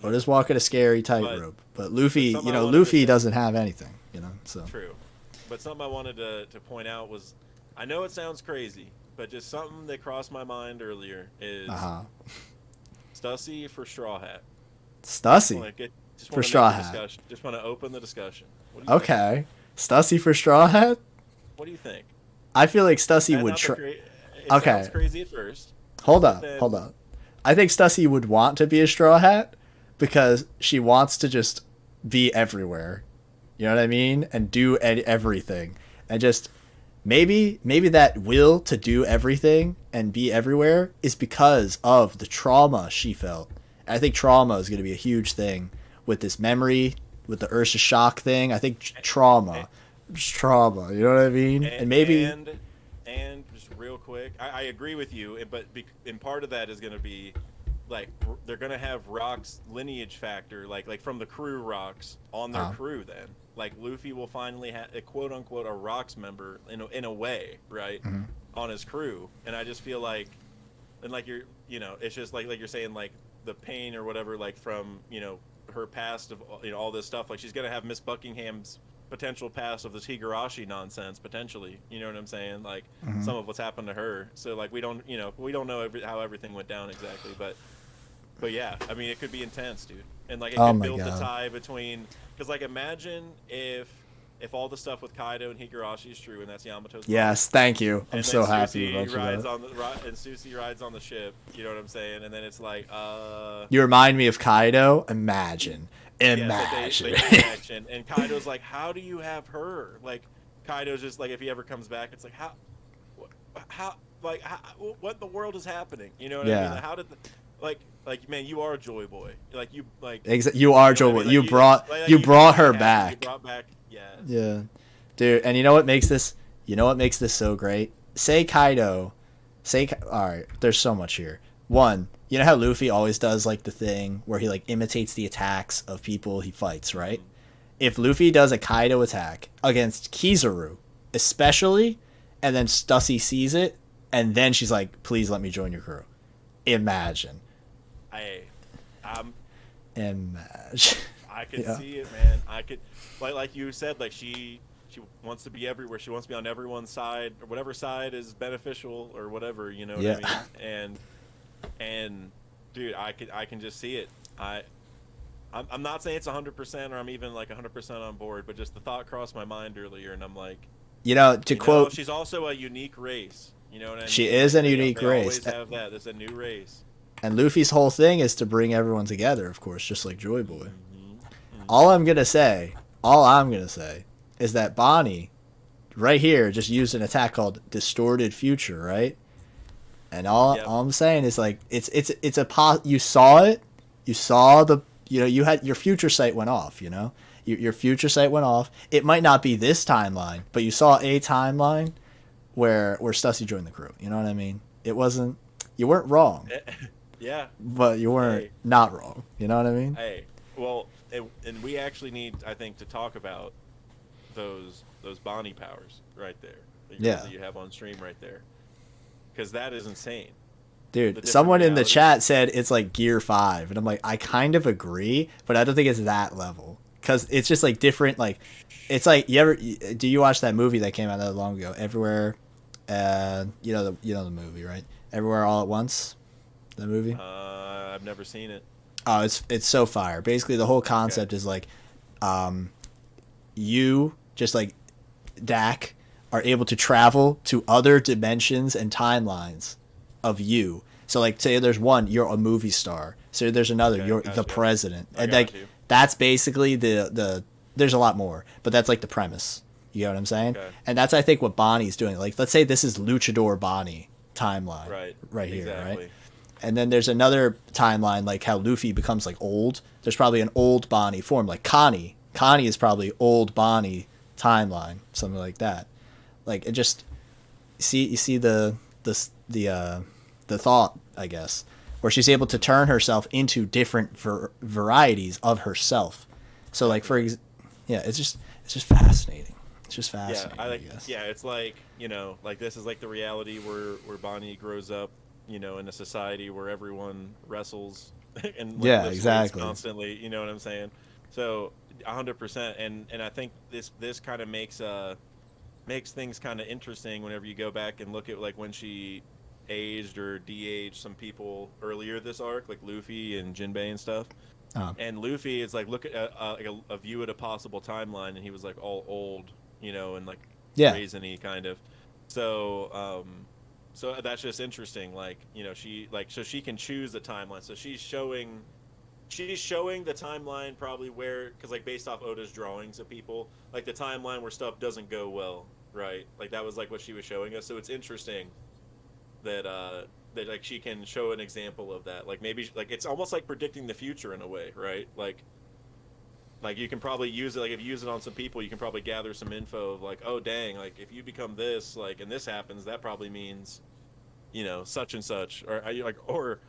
Oda's walking a scary tightrope, but Luffy, Luffy doesn't have anything. You know, so true. But something I wanted to point out was, I know it sounds crazy, but just something that crossed my mind earlier is Stussy for Straw Hat. Stussy for Straw Hat. Just want to open the discussion. Okay, Stussy for Straw Hat. What do you think? I feel like Stussy would try. Okay, sounds crazy at first. Hold on. I think Stussy would want to be a Straw Hat because she wants to just be everywhere. You know what I mean? And do everything, and just. Maybe that will to do everything and be everywhere is because of the trauma she felt. And I think trauma is going to be a huge thing with this memory, with the Ursa shock thing. I think trauma, you know what I mean? And maybe... And just real quick. I agree with you, and part of that is going to be like they're going to have Rock's lineage factor, like from the crew Rocks on their crew. Then like Luffy will finally have a quote unquote a Rocks member in a way, right, on his crew. And I just feel like, and like it's just like you're saying, like the pain or whatever, like from her past of all this stuff. Like she's going to have Miss Buckingham's potential past of this Higurashi nonsense potentially, you know what I'm saying, like some of what's happened to her. So like we don't know how everything went down exactly, but yeah, I mean it could be intense, dude. And like it could build the tie between, because like imagine if all the stuff with Kaido and Higurashi is true and that's Yamato's yes mom, thank you, I'm so happy about rides you on the and Stussy rides on the ship, you know what I'm saying, and then it's like you remind me of Kaido. Imagine they connection, and Kaido's like, how do you have her? Like Kaido's just like, if he ever comes back, it's like how what in the world is happening, you know what I mean? Like, how did like man, you are Joy Boy, like you you are Joy Boy, you brought her back. You brought back, yeah, dude. And you know what makes this so great? Say Kaido, all right, there's so much here. One, you know how Luffy always does like the thing where he like imitates the attacks of people he fights, right? If Luffy does a Kaido attack against Kizaru, especially, and then Stussy sees it, and then she's like, please let me join your crew. Imagine. Imagine. I could see it, man. I could, like you said, like she wants to be everywhere. She wants to be on everyone's side, or whatever side is beneficial, or whatever, you know what I mean? And dude, I can just see it. I'm not saying it's 100% or I'm even like 100% on board, but just the thought crossed my mind earlier, and I'm like, quote, she's also a unique race. You know what I mean? She is a unique race. Always have that. There's a new race. And Luffy's whole thing is to bring everyone together, of course, just like Joy Boy. All I'm gonna say is that Bonney, right here, just used an attack called Distorted Future, right? And all I'm saying is like it's you saw it, you saw you had your future sight went off, your future sight went off. It might not be this timeline, but you saw a timeline where Stussy joined the crew. You know what I mean? You weren't wrong. Yeah. But you weren't not wrong. You know what I mean? Hey, well, and we actually need, I think, to talk about those Bonney powers right there. That you have on stream right there. Because that is insane. Dude, someone in the chat said it's like Gear 5. And I'm like, I kind of agree, but I don't think it's that level. Because it's just like different, like, it's like, do you watch that movie that came out not long ago? Everywhere, you know the movie, right? Everywhere All at Once? That movie? I've never seen it. Oh, it's so fire. Basically, the whole concept is like, you, just like Dak, are able to travel to other dimensions and timelines of you. So like, say there's one, you're a movie star. So there's another, you're the president. And like, that's basically the there's a lot more, but that's like the premise. You know what I'm saying? Okay. And that's, I think, what Bonnie's doing. Like, let's say this is Luchador Bonney timeline right here, exactly. Right? And then there's another timeline, like how Luffy becomes like old. There's probably an old Bonney form, like Connie. Connie is probably old Bonney timeline, something like that. Like, it just you see the thought, I guess, where she's able to turn herself into different varieties of herself. So like it's just fascinating. It's just fascinating. I guess. Yeah, it's like, like this is like the reality where Bonney grows up, in a society where everyone wrestles and exactly constantly. You know what I'm saying? So 100%, and I think this kind of makes things kind of interesting whenever you go back and look at like when she aged or de-aged some people earlier this arc, like Luffy and Jinbei and stuff. And Luffy is like, look at a view at a possible timeline, and he was like all old, and like raisiny kind of. So so that's just interesting. Like, she so she can choose the timeline. So she's showing the timeline probably where, because like based off Oda's drawings of people, like the timeline where stuff doesn't go well, right? Like that was like what she was showing us. So it's interesting that that like she can show an example of that. Like maybe like it's almost like predicting the future in a way, right? Like you can probably use it, like if you use it on some people, you can probably gather some info of like, oh dang, like if you become this, like, and this happens, that probably means such and such, or are you like, or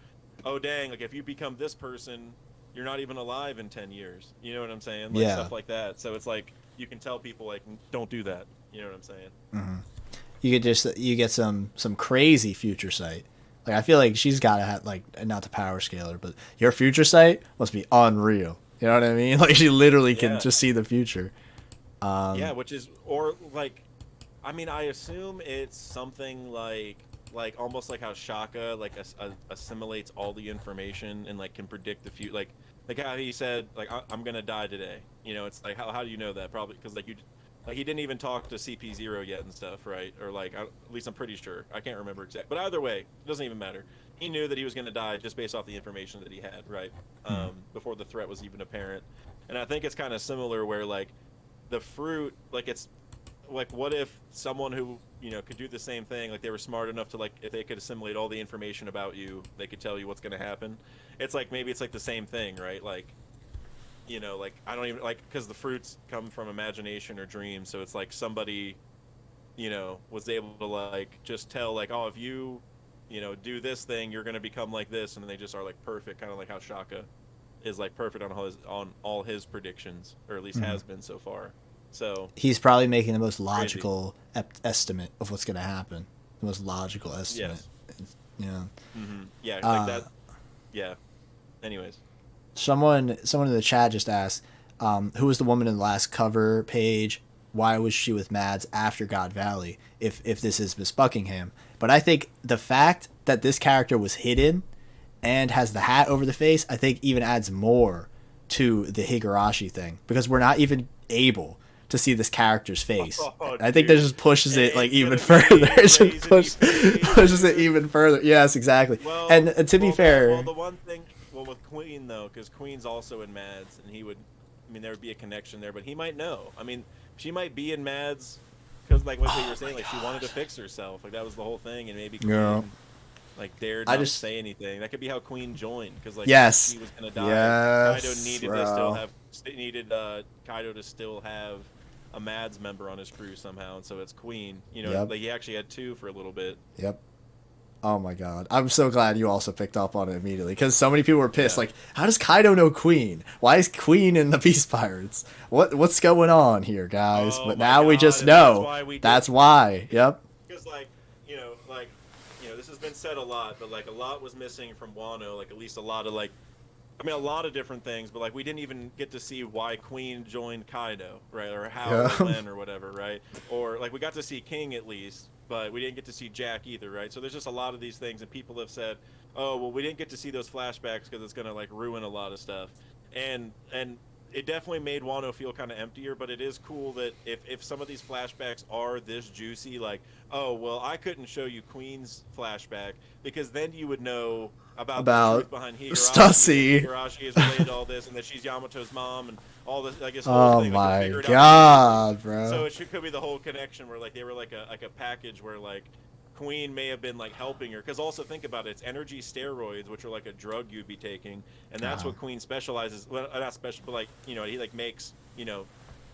oh dang, like if you become this person, you're not even alive in 10 years. You know what I'm saying? Like Yeah. stuff like that. So it's like you can tell people like don't do that. You know what I'm saying? You get some crazy future sight. Like I feel like she's got to have like not the power scaler, but your future sight must be unreal. You know what I mean? Like she literally can Yeah. just see the future. Yeah, which is or like I mean, I assume it's something like almost like how Shaka like assimilates all the information and like can predict the future, like how he said like I'm gonna die today. It's like how do you know that? Probably because like he didn't even talk to CP0 yet and stuff, right? Or like at least I'm pretty sure. I can't remember exact, but either way, it doesn't even matter. He knew that he was gonna die just based off the information that he had, right? Before the threat was even apparent. And I think it's kind of similar where like the fruit, like it's like what if someone who could do the same thing, like they were smart enough to like if they could assimilate all the information about you, they could tell you what's going to happen. It's like maybe it's like the same thing, right? Like like I don't even like because the fruits come from imagination or dreams, so it's like somebody was able to like just tell like, oh, if you do this thing, you're going to become like this, and then they just are like perfect, kind of like how Shaka is like perfect on all his predictions, or at least has been so far. So He's probably making the most crazy. logical estimate of what's going to happen. The most logical estimate. Yes. Yeah. Yeah, like that. Yeah. Anyways. Someone in the chat just asked, who was the woman in the last cover page? Why was she with Mads after God Valley? If this is Miss Buckingham, but I think the fact that this character was hidden and has the hat over the face, I think even adds more to the Higurashi thing because we're not even able to see this character's face. I think that just pushes it like even further. It just pushes it even further. Yes, exactly. Well, and to be fair, well, the one thing, with Queen though, because Queen's also in Mads, and there would be a connection there, but he might know. I mean, she might be in Mads because, like what you were saying, like she wanted to fix herself, like that was the whole thing, and maybe Queen, like dared not say anything. That could be how Queen joined, because like yes, she was gonna die. yes, Kaido needed Kaido to still have a Mads member on his crew somehow, and so it's Queen. Like he actually had two for a little bit. Yep. Oh my god. I'm so glad you also picked up on it immediately, because so many people were pissed. Yeah. Like, how does Kaido know Queen? Why is Queen in the Beast Pirates? What's going on here, guys? But now we just know. That's why. Yep. Because this has been said a lot, but like a lot was missing from Wano. Like at least a lot of a lot of different things, but like we didn't even get to see why Queen joined Kaido, right? Or how or when or whatever, right? Or like we got to see King at least, but we didn't get to see Jack either, right? So there's just a lot of these things, and people have said, oh, well, we didn't get to see those flashbacks because it's gonna like ruin a lot of stuff, and it definitely made Wano feel kind of emptier. But it is cool that if some of these flashbacks are this juicy, like, oh, well, I couldn't show you Queen's flashback because then you would know about the truth behind Higurashi. Stussy. Higurashi is related to all this, and that she's Yamato's mom, and all this. I guess. Oh thing, my god, bro! So it could be the whole connection where like they were like a package where like Queen may have been like helping her, because also think about it, it's energy steroids, which are like a drug you'd be taking, and that's what Queen specializes. Well, not special, but like he like makes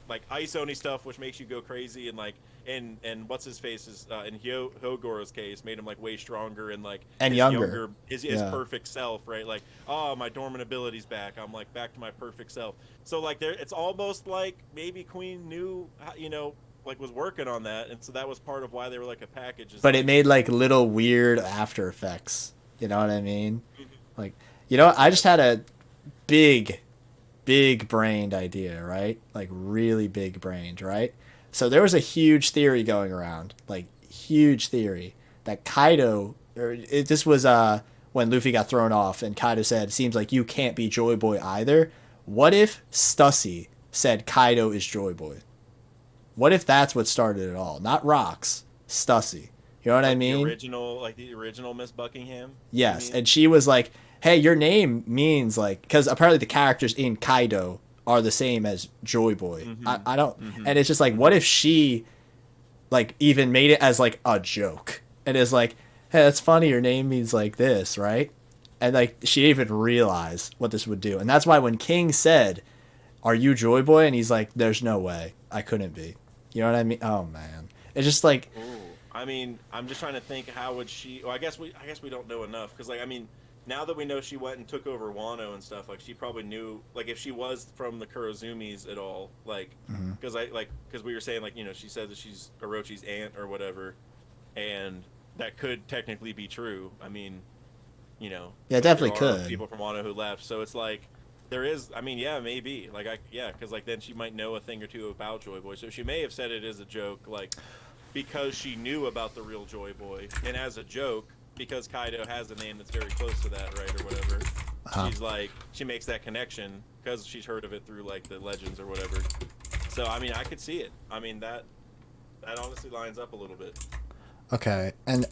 like ice oni stuff, which makes you go crazy, and like and what's his face is in Hogoro's case made him like way stronger and like and younger his perfect self, right? Like, oh, my dormant ability's back. I'm like back to my perfect self. So like there, it's almost like maybe Queen knew like was working on that, and so that was part of why they were like a package. But it made like little weird after effects. You know what I mean? Like, I just had a big brained idea, right? Like really big brained, right? So there was a huge theory going around, like huge theory that Kaido, this was when Luffy got thrown off, and Kaido said, "Seems like you can't be Joy Boy either." What if Stussy said Kaido is Joy Boy? What if that's what started it all? Not Rocks, Stussy. You know what I mean? The original Miss Buckingham? Yes, and she was like, hey, your name means like, because apparently the characters in Kaido are the same as Joy Boy. I don't, and it's just like, what if she like even made it as like a joke and is like, hey, that's funny, your name means like this, right? And like she didn't even realize what this would do. And that's why when King said, are you Joy Boy? And he's like, there's no way I couldn't be. You know what I mean? Oh man. It's just like, I mean, I'm just trying to think how would she. Well, I guess we don't know enough because like I mean, now that we know she went and took over Wano and stuff, like she probably knew like if she was from the Kurozumis at all, like because because we were saying like she said that she's Orochi's aunt or whatever, and that could technically be true. I mean, Yeah, definitely there are could. people from Wano who left, so it's like. There is, I mean, yeah, maybe, like, because like then she might know a thing or two about Joy Boy, so she may have said it as a joke, like, because she knew about the real Joy Boy, and as a joke, because Kaido has a name that's very close to that, right, or whatever. She's like, she makes that connection because she's heard of it through like the legends or whatever. So I mean, I could see it. I mean that honestly lines up a little bit. Okay, and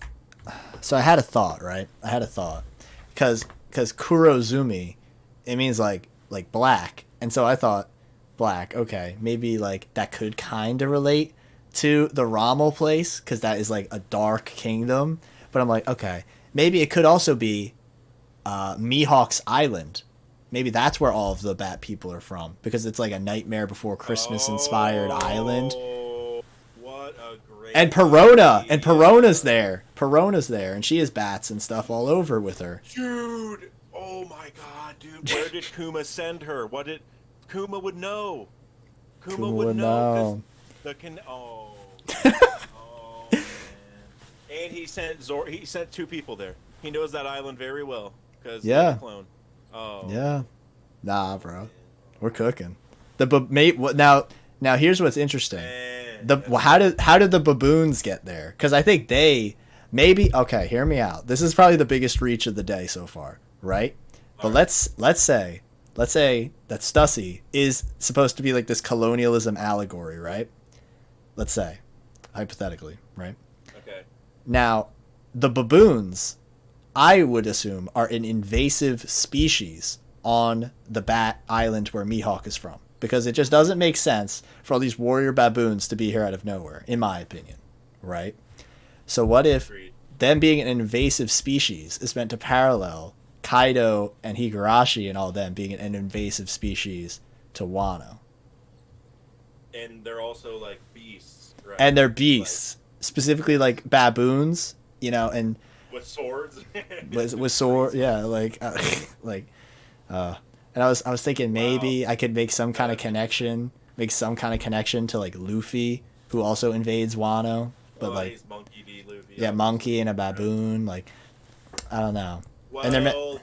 so I had a thought, right? I had a thought because Kurozumi, it means like black, and so I thought black. Okay, maybe like that could kind of relate to the Rommel place because that is like a dark kingdom. But I'm like, okay, maybe it could also be Mihawk's Island. Maybe that's where all of the Bat people are from because it's like a Nightmare Before Christmas inspired island. What a great And Perona, and Perona's there. Perona's there, and she has bats and stuff all over with her. Dude, oh my god, dude, where did Kuma send her? What did Kuma would know? Kuma would know. Oh, man. And he sent two people there. He knows that island very well because he's a clone. Oh. Yeah. Nah, bro. We're cooking. Now here's what's interesting. How did the baboons get there? Because I think okay, hear me out. This is probably the biggest reach of the day so far, right? But let's say that Stussy is supposed to be like this colonialism allegory, right? Let's say, hypothetically, right? Okay. Now, the baboons, I would assume, are an invasive species on the Bat Island where Mihawk is from. Because it just doesn't make sense for all these warrior baboons to be here out of nowhere, in my opinion, right? So what if them being an invasive species is meant to parallel Kaido and Higurashi and all them being an invasive species to Wano? And they're also like beasts, right? And they're beasts, specifically like baboons, and with swords. with sword, yeah, and I was thinking maybe I could make some kind of connection to like Luffy, who also invades Wano, but he's Monkey D. Luffy. Yeah, monkey and a baboon, like I don't know. Well,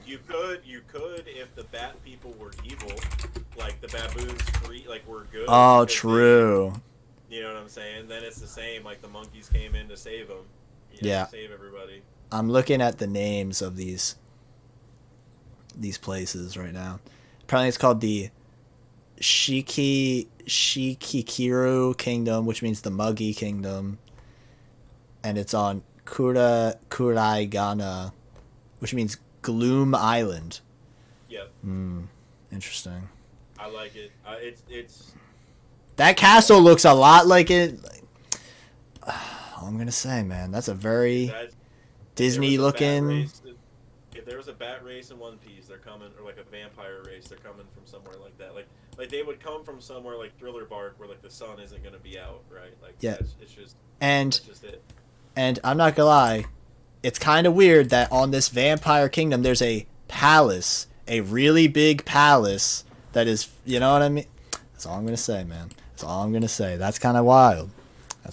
you could if the Bat people were evil, like the baboons were good. Oh, true. You know what I'm saying? Then it's the same. Like the monkeys came in to save them. Yeah. To save everybody. I'm looking at the names of these places right now. Apparently, it's called the Shikikiru Kingdom, which means the Muggy Kingdom, and it's on Kuraigana, which means Gloom Island. Yep. Interesting. I like it. It's. That castle looks a lot like it. All I'm gonna say, man, that's a very Disney looking. If there was a bat race in One Piece, they're coming, or like a vampire race, they're coming from somewhere like that. Like they would come from somewhere like Thriller Bark, where like the sun isn't gonna be out, right? Like yeah, it's just and that's just it. And I'm not gonna lie, it's kind of weird that on this vampire kingdom there's a palace, a really big palace that is, you know what I mean? That's all I'm gonna say, man. That's all I'm gonna say. That's kind of wild. Man,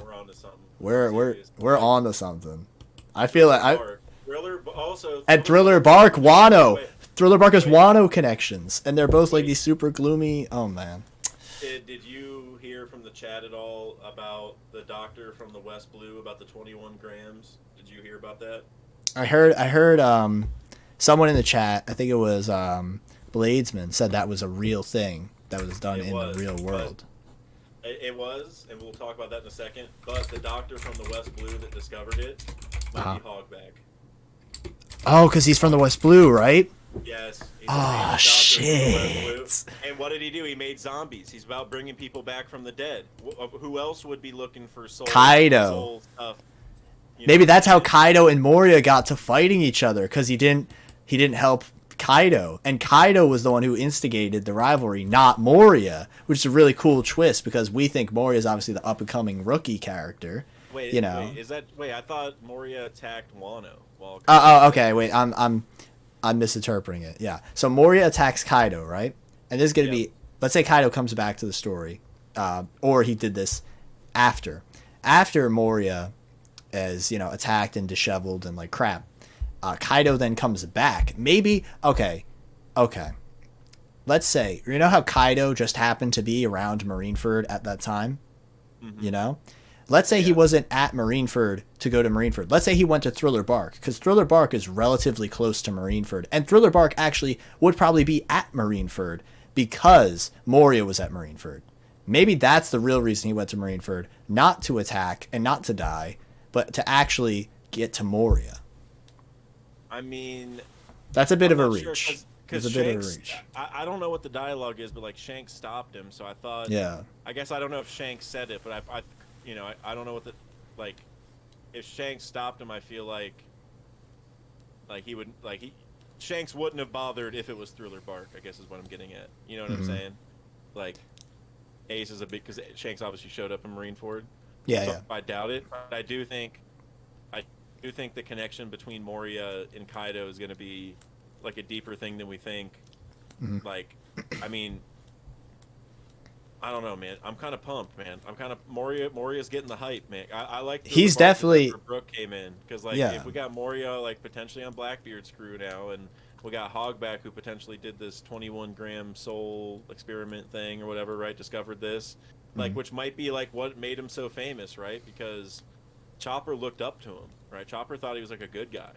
we're on to something. We're on to something. I feel like Thriller also and Thriller Bark Wano. Thriller Bark has Wano connections, and they're both like these super gloomy. Oh man. Did you hear from the chat at all about the doctor from the West Blue about the 21 grams? Did you hear about that? I heard someone in the chat, I think it was Bladesman, said that was a real thing that was done in the real world. It was, and we'll talk about that in a second, but the doctor from the West Blue that discovered it might be Hogback. Oh, because he's from the West Blue, right? Yes. Oh, shit. And what did he do? He made zombies. He's about bringing people back from the dead. Who else would be looking for Kaido. Stuff? Maybe that's how Kaido and Moria got to fighting each other, because he didn't help Kaido, and Kaido was the one who instigated the rivalry, not Moria, which is a really cool twist because we think Moria is obviously the up and coming rookie character. Wait, you know. Wait, I thought Moria attacked Wano. Well, okay. Wait, I'm misinterpreting it. Yeah. So Moria attacks Kaido, right? And this is gonna be, let's say Kaido comes back to the story, or he did this after Moria is attacked and disheveled and like crap. Kaido then comes back. Maybe okay. Let's say how Kaido just happened to be around Marineford at that time. Mm-hmm. Let's say he wasn't at Marineford to go to Marineford. Let's say he went to Thriller Bark, because Thriller Bark is relatively close to Marineford. And Thriller Bark actually would probably be at Marineford because Moria was at Marineford. Maybe that's the real reason he went to Marineford, not to attack and not to die, but to actually get to Moria. I mean... That's a bit of a sure, reach. Because Shanks, I don't know what the dialogue is, but like Shanks stopped him, so I thought... Yeah. I guess I don't know if Shanks said it, but I don't know what the... Like, if Shanks stopped him, I feel like he would... Shanks wouldn't have bothered if it was Thriller Bark, I guess is what I'm getting at. You know what I'm saying? Like, Ace is a big... Because Shanks obviously showed up in Marineford. Yeah, so yeah. I doubt it, but I do think the connection between Moria and Kaido is going to be like a deeper thing than we think. Mm-hmm. Like, I mean, I don't know, man. I'm kind of pumped, man. I'm kind of Moria's getting the hype, man. I like. He's definitely. Brooke came in because if we got Moria potentially on Blackbeard's crew now, and we got Hogback who potentially did this 21-gram soul experiment thing or whatever, right? Discovered this, which might be what made him so famous, right? Because Chopper looked up to him, right? Chopper thought he was a good guy.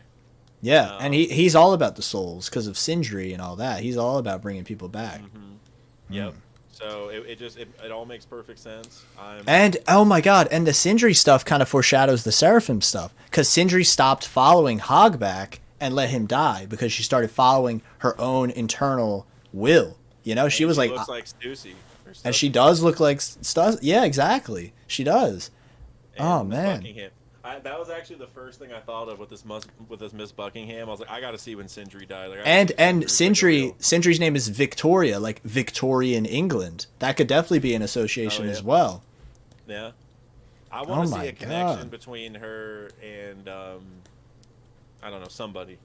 Yeah, and he's all about the souls because of Sindri and all that. He's all about bringing people back. Yep. So it all makes perfect sense. And oh my god, and the Sindri stuff kind of foreshadows the Seraphim stuff because Sindri stopped following Hogback and let him die because she started following her own internal will. She was looks like Stussy. And she does look like Stussy. Yeah, exactly. She does. And man. Buckingham. That was actually the first thing I thought of with this Miss Buckingham. I was like, I got to see when Sindri died. And Sindri's name is Victoria, like Victorian England. That could definitely be an association as well. Yeah, I want to see a connection between her and I don't know, somebody,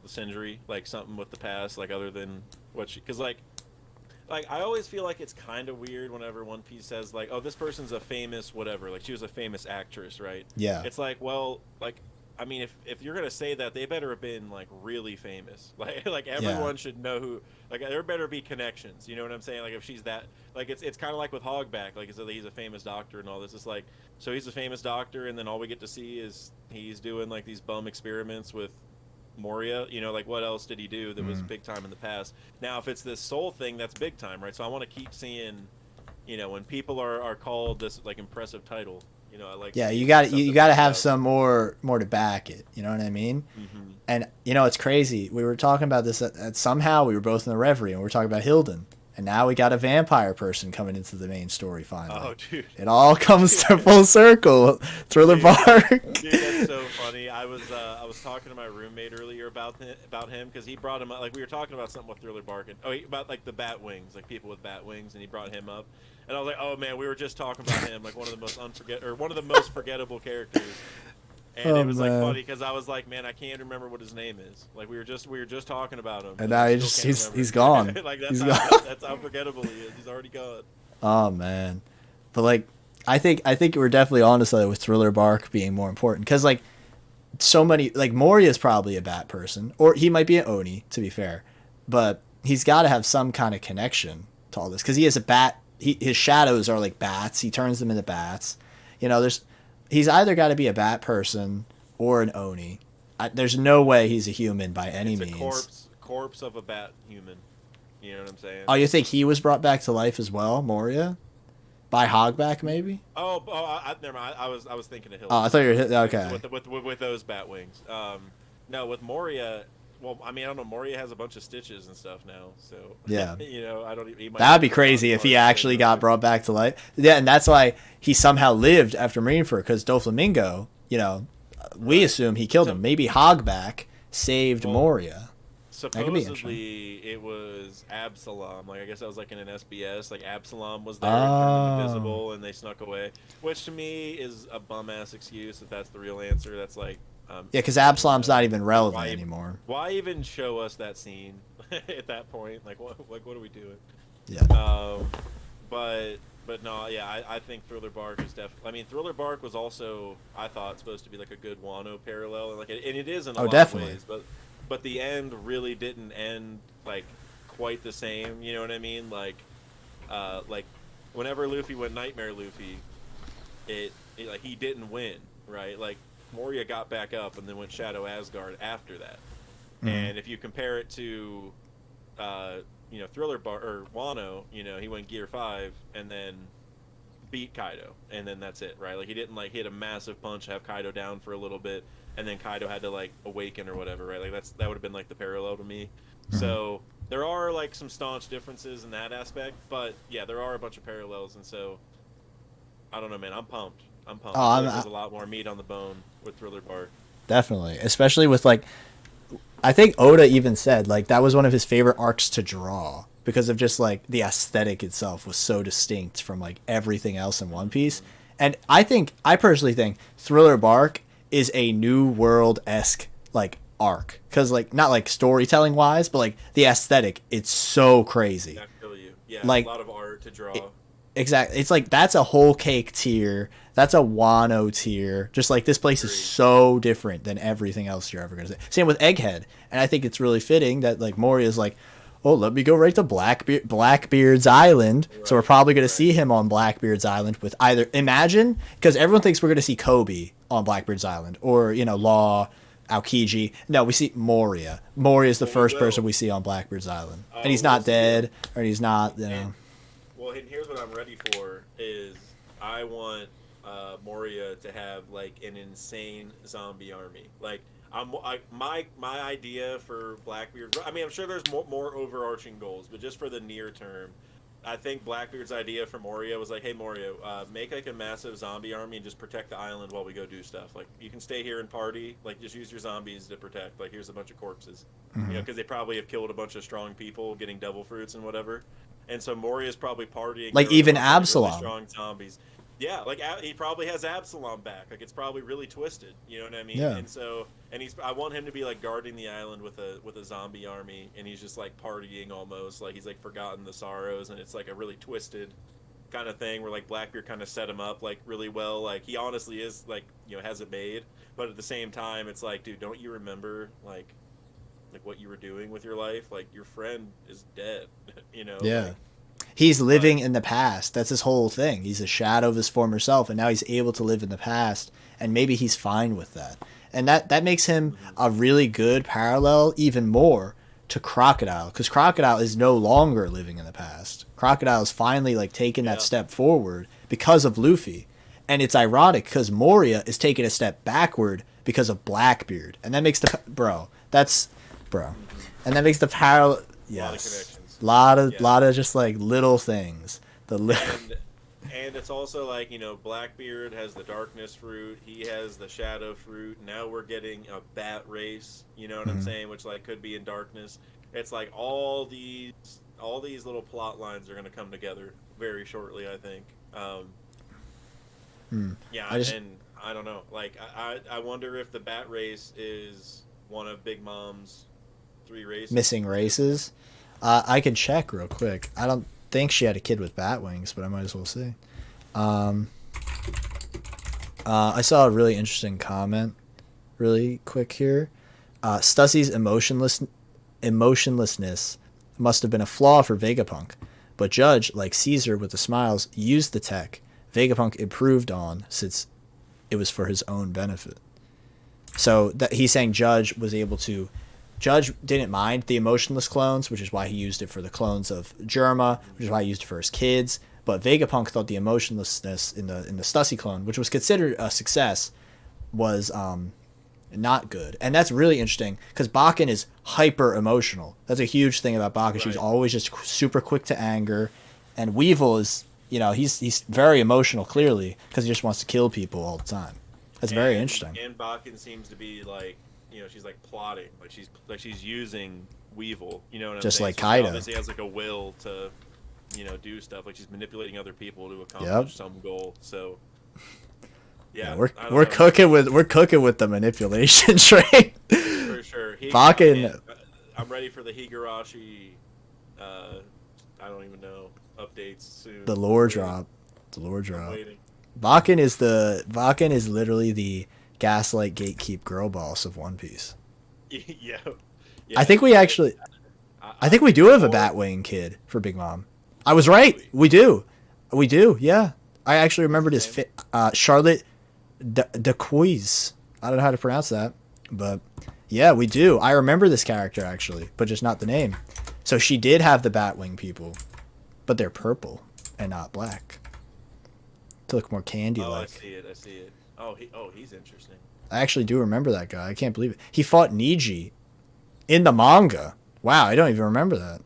Sindri, something with the past, other than what she, because I always feel like it's kind of weird whenever One Piece says oh, this person's a famous whatever, she was a famous actress, right? Yeah. It's I mean, if you're gonna say that, they better have been really famous. Everyone should know who. There better be connections. You know what I'm saying? If she's that, it's kind of like with Hogback. He's a famous doctor and all this. It's so he's a famous doctor, and then all we get to see is he's doing these bum experiments with Moria. What else did he do that was big time in the past? Now, if it's this soul thing, that's big time, right? So I want to keep seeing, when people are called this impressive title. I like. Yeah, you got to have some more to back it. You know what I mean? Mm-hmm. And it's crazy. We were talking about this at somehow we were both in the reverie and we were talking about Hilden. And now we got a vampire person coming into the main story finally. Oh, dude. It all comes to full circle. Thriller Bark. Dude, that's so funny. I was talking to my roommate earlier about him because he brought him up. We were talking about something with Thriller Bark. About the bat wings, people with bat wings, and he brought him up. And I was like, oh, man, we were just talking about him, one of the most forgettable characters. And it was funny because I was like, man, I can't remember what his name is. We were just talking about him. And now he's gone. That's how forgettable he is. He's already gone. Oh man, but I think we're definitely on to something with Thriller Bark being more important because so many Moria's probably a bat person or he might be an Oni to be fair, but he's got to have some kind of connection to all this because he has a bat. His shadows are like bats. He turns them into bats. He's either got to be a bat person or an Oni. There's no way he's a human by any means. It's a corpse of a bat human. You know what I'm saying? Oh, you think he was brought back to life as well, Moria? By Hogback, maybe? Never mind. I was thinking of Hill. Oh, I thought you were okay. With those bat wings. No, with Moria. Well, I mean, I don't know. Moria has a bunch of stitches and stuff now, so yeah. I don't. That'd be crazy if he actually got brought back to life. Yeah, and that's why he somehow lived after Marineford because Doflamingo. We assume he killed him. Maybe Hogback saved Moria. That could be interesting. supposedly it was Absalom. Like I guess that was like in an SBS. Like Absalom was there and turned them Oh. invisible, and they snuck away. Which to me is a bum ass excuse. If that's the real answer, that's like, Yeah, because I don't Absalom's not know. even Like relevant anymore. why even show us that scene at that point? Like what are we doing? Yeah. Um, but no, yeah, I think Thriller Bark is definitely. I mean, Thriller Bark was also, I thought, supposed to be like a good Wano parallel, and and it is in a Oh, lot of definitely. ways, but the end really didn't end like quite the same. You know what I mean? Like whenever Luffy went Nightmare Luffy, it like he didn't win, right? Like Moria got back up and then went Shadow Asgard after that. Hmm. And if you compare it to Thriller Bar or Wano, he went Gear 5 and then beat Kaido, and then that's it, right? Like he didn't like hit a massive punch, have Kaido down for a little bit, and then Kaido had to like awaken or whatever, right? Like that would have been like the parallel to me. Hmm. So there are like some staunch differences in that aspect, but yeah, there are a bunch of parallels, and so I don't know, man. I'm pumped. I'm pumped. I Oh, feel I'm like there's a lot more meat on the bone with Thriller Bark. definitely, especially with like, I think Oda even said like that was one of his favorite arcs to draw because of just like the aesthetic itself was so distinct from like everything else in One Piece. Hmm. And I personally think Thriller Bark is a New World esque like arc because like not like storytelling wise, but like the aesthetic, it's so crazy. I feel you. Yeah, a Like lot of art to draw. exactly. It's like that's a whole cake tier. That's a Wano tier. Just like this place is Agreed. so different than everything else you're ever gonna see. Same with Egghead, and I think it's really fitting that like Moria's like, oh, let me go right to Blackbeard's Island. So we're Right. probably gonna Right. see him on Blackbeard's Island with either imagine because everyone thinks we're gonna see Kobe on Blackbeard's Island or Law. Aokiji. No, we see Moria. Moria is the Well, we first person will. we see on Blackbeard's Island, and he's We'll not see him. dead, or he's not, And well, and here's what I'm ready for is I want Moria to have like an insane zombie army. Like my idea for Blackbeard. I mean, I'm sure there's more overarching goals, but just for the near term, I think Blackbeard's idea for Moria was like, hey Moria, make like a massive zombie army and just protect the island while we go do stuff. Like you can stay here and party. Like just use your zombies to protect. Like here's a bunch of corpses. Mhm. Because they probably have killed a bunch of strong people, getting devil fruits and whatever. And so Moria's probably partying like there with a even bunch of like really Absalom. strong zombies. Yeah, like he probably has Absalom back. Like it's probably really twisted. You know what I mean? Yeah. And so, and I want him to be like guarding the island with a zombie army, and he's just like partying almost, like he's like forgotten the sorrows, and it's like a really twisted kind of thing where like Blackbeard kind of set him up like really well. Like he honestly is like has it made, but at the same time, it's like, dude, don't you remember like what you were doing with your life? Like your friend is dead. Yeah. Like He's but. living in the past. That's his whole thing. He's a shadow of his former self, and now he's able to live in the past, and maybe he's fine with that. And that makes him Mhm. a really good parallel, even more to Crocodile, because Crocodile is no longer living in the past. Crocodile is finally like taking that Yeah. step forward because of Luffy, and it's ironic because Moria is taking a step backward because of Blackbeard, and that makes the bro, Hmm. and that makes the parallel. A lot of Yes, connections. Yeah. lot of just like little things. The And it's also like Blackbeard has the darkness fruit, he has the shadow fruit. Now we're getting a bat race, you know what I'm Mhm. saying, which like could be in darkness. It's like all these little plot lines are going to come together very shortly, I think. Hmm. Yeah, I just and I don't know, like I wonder if the bat race is one of Big Mom's three races. missing races. I could check real quick. I don't think she had a kid with bat wings, but I might as well see. Um, I saw a really interesting comment, really quick here. Stussy's emotionlessness must have been a flaw for Vegapunk, but Judge, like Caesar with the smiles, used the tech Vegapunk improved on since it was for his own benefit. So that he's saying Judge didn't mind the emotionless clones, which is why he used it for the clones of Germa, which is why he used it for his kids. But Vegapunk thought the emotionlessness in the Stussy clone, which was considered a success, was not good. And that's really interesting because Bakkin is hyper emotional. That's a huge thing about Bakkin. She's Right. always just super quick to anger, and Weevil is he's very emotional clearly because he just wants to kill people all the time. That's very and interesting. and Bakken seems to be like she's like plotting, like she's using Weevil. You know what I'm Just saying? like So she Kaido. obviously has like a will to, do stuff. Like she's manipulating other people to Yep. accomplish some goal. So, Yeah, yeah, we're I don't we're know, man. cooking with the manipulation train. For sure. Man, Bakkin, I'm ready for the Higurashi. Uh, I don't even know updates soon. the I'm lore waiting. drop. The lore I'm drop. waiting. Bakkin is literally the gaslight gatekeep girl boss of One Piece. Yeah, I yeah. think we actually I think we do have a Or Batwing kid for Big Mom. I was right. We do. We do. Yeah. I actually what's remembered his his name? Charlotte Dequoise. I don't know how to pronounce that, but yeah, we do. I remember this character actually, but just not the name. So she did have the Batwing people, but they're purple and not black to look more candy Oh, I like. see it. I see it. He's interesting. I actually do remember that guy. I can't believe it. He fought Niji in the manga. Wow, I don't even remember that.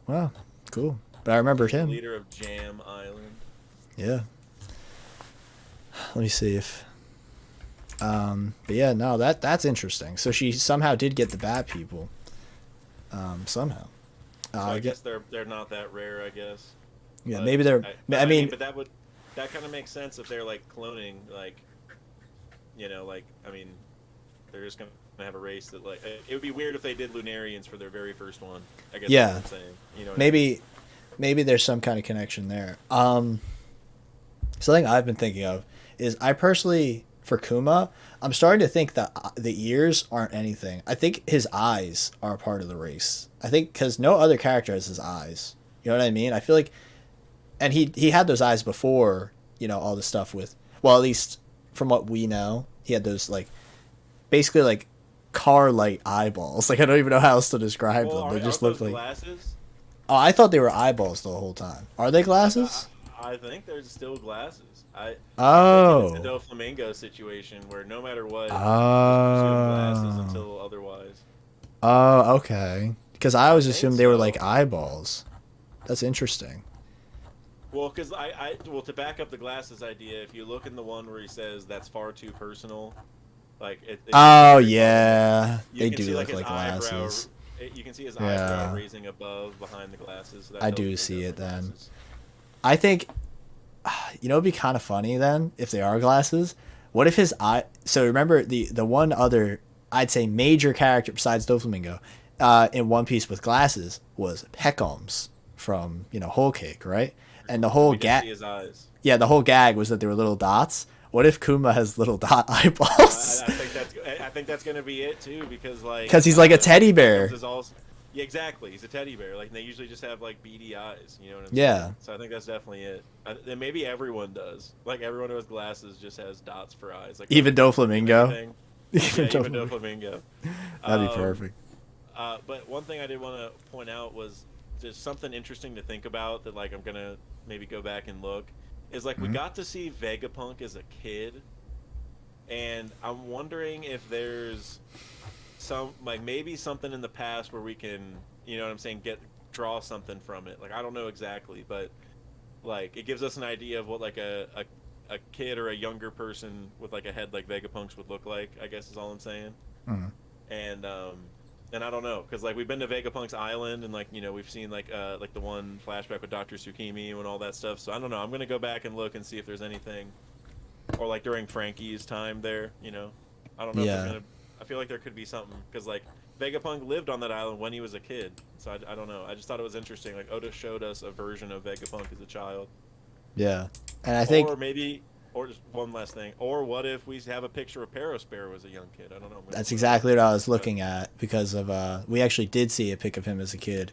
Wow, cool. But I remembered He's the him. leader of Jam Island. Yeah. Let me see if. But yeah, no, that's interesting. So she somehow did get the Bat people. Somehow. So I I get. guess they're not that rare. I guess. Yeah, But maybe they're. I mean, but that kind of makes sense if they're like cloning, like, like I mean, they're just gonna have a race that like it would be weird if they did Lunarians for their very first one. I guess that's yeah, what I'm saying. You know what I mean? maybe there's some kind of connection there. Something I've been thinking of is I personally for Kuma, I'm starting to think that the ears aren't anything. I think his eyes are a part of the race. I think because no other character has his eyes. You know what I mean? I feel like, and he had those eyes before. All the stuff with. Well, at least from what we know, he had those like basically like car light eyeballs. Like I don't even know how else to describe Well, them. They aren't just those look like. glasses? Oh, I thought they were eyeballs the whole time. Are they glasses? I think they're still glasses. I'm thinking it's a Oh. Doflamingo situation where no matter what, just presume glasses Oh. until otherwise. Oh, okay. Because I I always think assumed they were so. like eyeballs. That's interesting. Well, because to back up the glasses idea, if you look in the one where he says that's far too personal, like it's Oh very problematic. yeah, You they can do see like look his like eyebrow. glasses. You can see his eyebrow Yeah, raising above behind the glasses. So that I tells do you they're see it definitely then. glasses. I think it'd be kind of funny then if they are glasses. What if his eye? So remember the one other I'd say major character besides Doflamingo, in One Piece with glasses was Peckham's from Whole Cake, right? And the And whole we did see gag, his eyes. yeah, the whole gag was that they were little dots. What if Kuma has little dot eyeballs? I think that's gonna be it too, because like Because he's like a teddy Beckham's bear. is also yeah, exactly. He's a teddy bear. Like they usually just have like beady eyes. You know what I'm saying? Yeah. So I think that's definitely it. And maybe everyone does. Like everyone who has glasses just has dots for eyes. Like Even and Doflamingo. everything. Even Yeah, even Doflamingo. Doflamingo. That'd be Um, perfect. but one thing I did want to point out was just something interesting to think about that like I'm gonna maybe go back and look is like we Mhm. got to see Vegapunk as a kid, and I'm wondering if there's some like maybe something in the past where we can what I'm saying draw something from it. Like I don't know exactly, but like it gives us an idea of what like a kid or a younger person with like a head like Vegapunk's would look like. I guess is all I'm saying. Mhm. And and I don't know because like we've been to Vegapunk's island and like we've seen like the one flashback with Dr. Tsukimi and all that stuff. So I don't know. I'm gonna go back and look and see if there's anything, or like during Frankie's time there. I don't know if there's Yeah. gonna. I feel like there could be something because like Vegapunk lived on that island when he was a kid. So I don't know. I just thought it was interesting. Like Oda showed us a version of Vegapunk as a child, Yeah. And I think or maybe. Or just one last thing. Or what if we have a picture of Perospero as a young kid? I don't know. that's exactly what I was looking at because of we actually did see a pic of him as a kid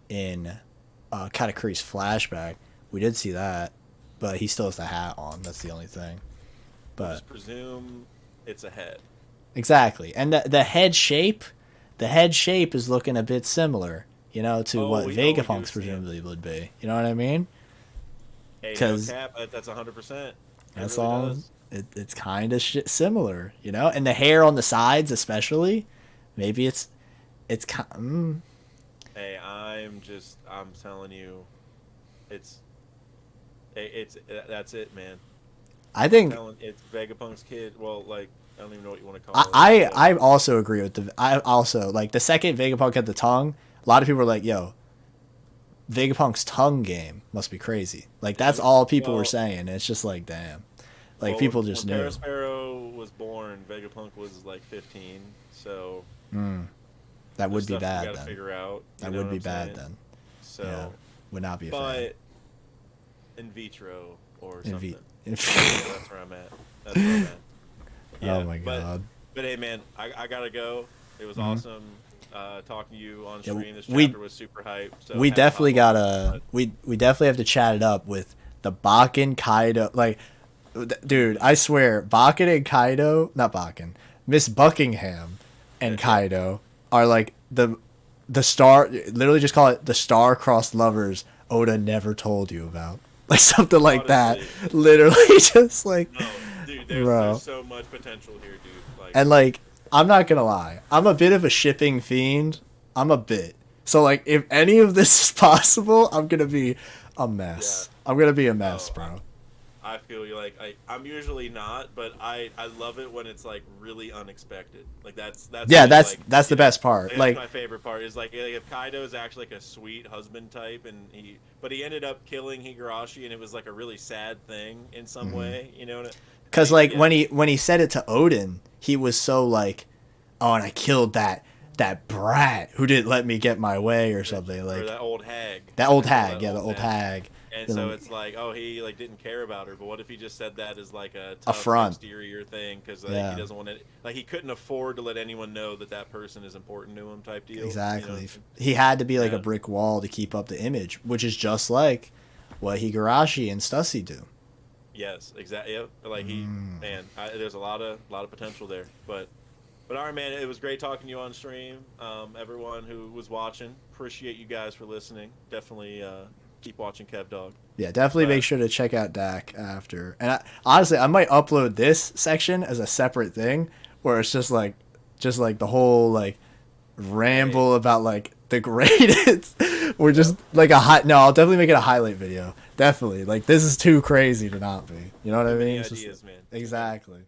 in Katakuri's flashback. We did see that, but he still has the hat on. That's the only thing. We'll But just presume it's a head. exactly. And the head shape is looking a bit similar, to what We do Vegapunk's see it. presumably would be. You know what I mean? Hey, no 'Cause cap. That's 100%. It that's really all. does. It's kind of similar, and the hair on the sides, especially. Maybe it's kind. Hey, I'm telling you, it's, it's that's it, man. I think It's Vegapunk's kid. Well, like, I don't even know what you want to call it. I also agree with I also like the second Vegapunk had the tongue. A lot of people were like, "Yo, Vegapunk's tongue game must be crazy." Like that's all people were saying. It's just like, damn, like people just when knew. Parasparrow was born, Vegapunk was like 15, so That would be bad we gotta then. figure out. That would be bad then. So yeah, would not be a fan. But in vitro or something. That's where I'm at. That's where I'm at. Yeah, oh my god. But hey, man, I gotta go. It was awesome talking to you on stream. This we- chapter was super hype. So We had to definitely hop on, gotta we definitely have to chat it up with the Bakkin Kaido. Like, dude, I swear, Bakkin and Kaido, not Bakkin, Miss Buckingham and Kaido are like the star. Literally, just call it the star-crossed lovers Oda never told you about. Like something like that. Literally, just like. No, dude, there's so much potential here, dude. Like, and like, I'm not gonna lie, I'm a bit of a shipping fiend. I'm a bit. So like, if any of this is possible, I'm gonna be a mess. Yeah. I'm gonna be a mess, bro. I feel you. Like I'm usually not, but I love it when it's like really unexpected. Like that's yeah, like, that's the best part. That's like my favorite part is like if Kaido is actually like a sweet husband type, and he ended up killing Higurashi, and it was like a really sad thing in some way, you know. Because like when he said it to Odin, he was so like, oh, and I killed that brat who didn't let me get my way or something, like or that old hag. The old hag. And so it's like, oh, he like didn't care about her, but what if he just said that as like a tough front exterior thing because like, he doesn't want to, like he couldn't afford to let anyone know that person is important to him type deal. Exactly. You know? He had to be like a brick wall to keep up the image, which is just like what Higurashi and Stussy do. Yes, exactly. Yep. Like there's a lot of potential there, but all right, man, it was great talking to you on stream. Everyone who was watching, appreciate you guys for listening. Definitely keep watching Kev Dog. Yeah, definitely make sure to check out Dak after. And honestly, I might upload this section as a separate thing where it's just like the whole like ramble about like the greatest. We're just like I'll definitely make it a highlight video. Definitely. Like this is too crazy to not be. You know what I mean? Ideas, man. Exactly.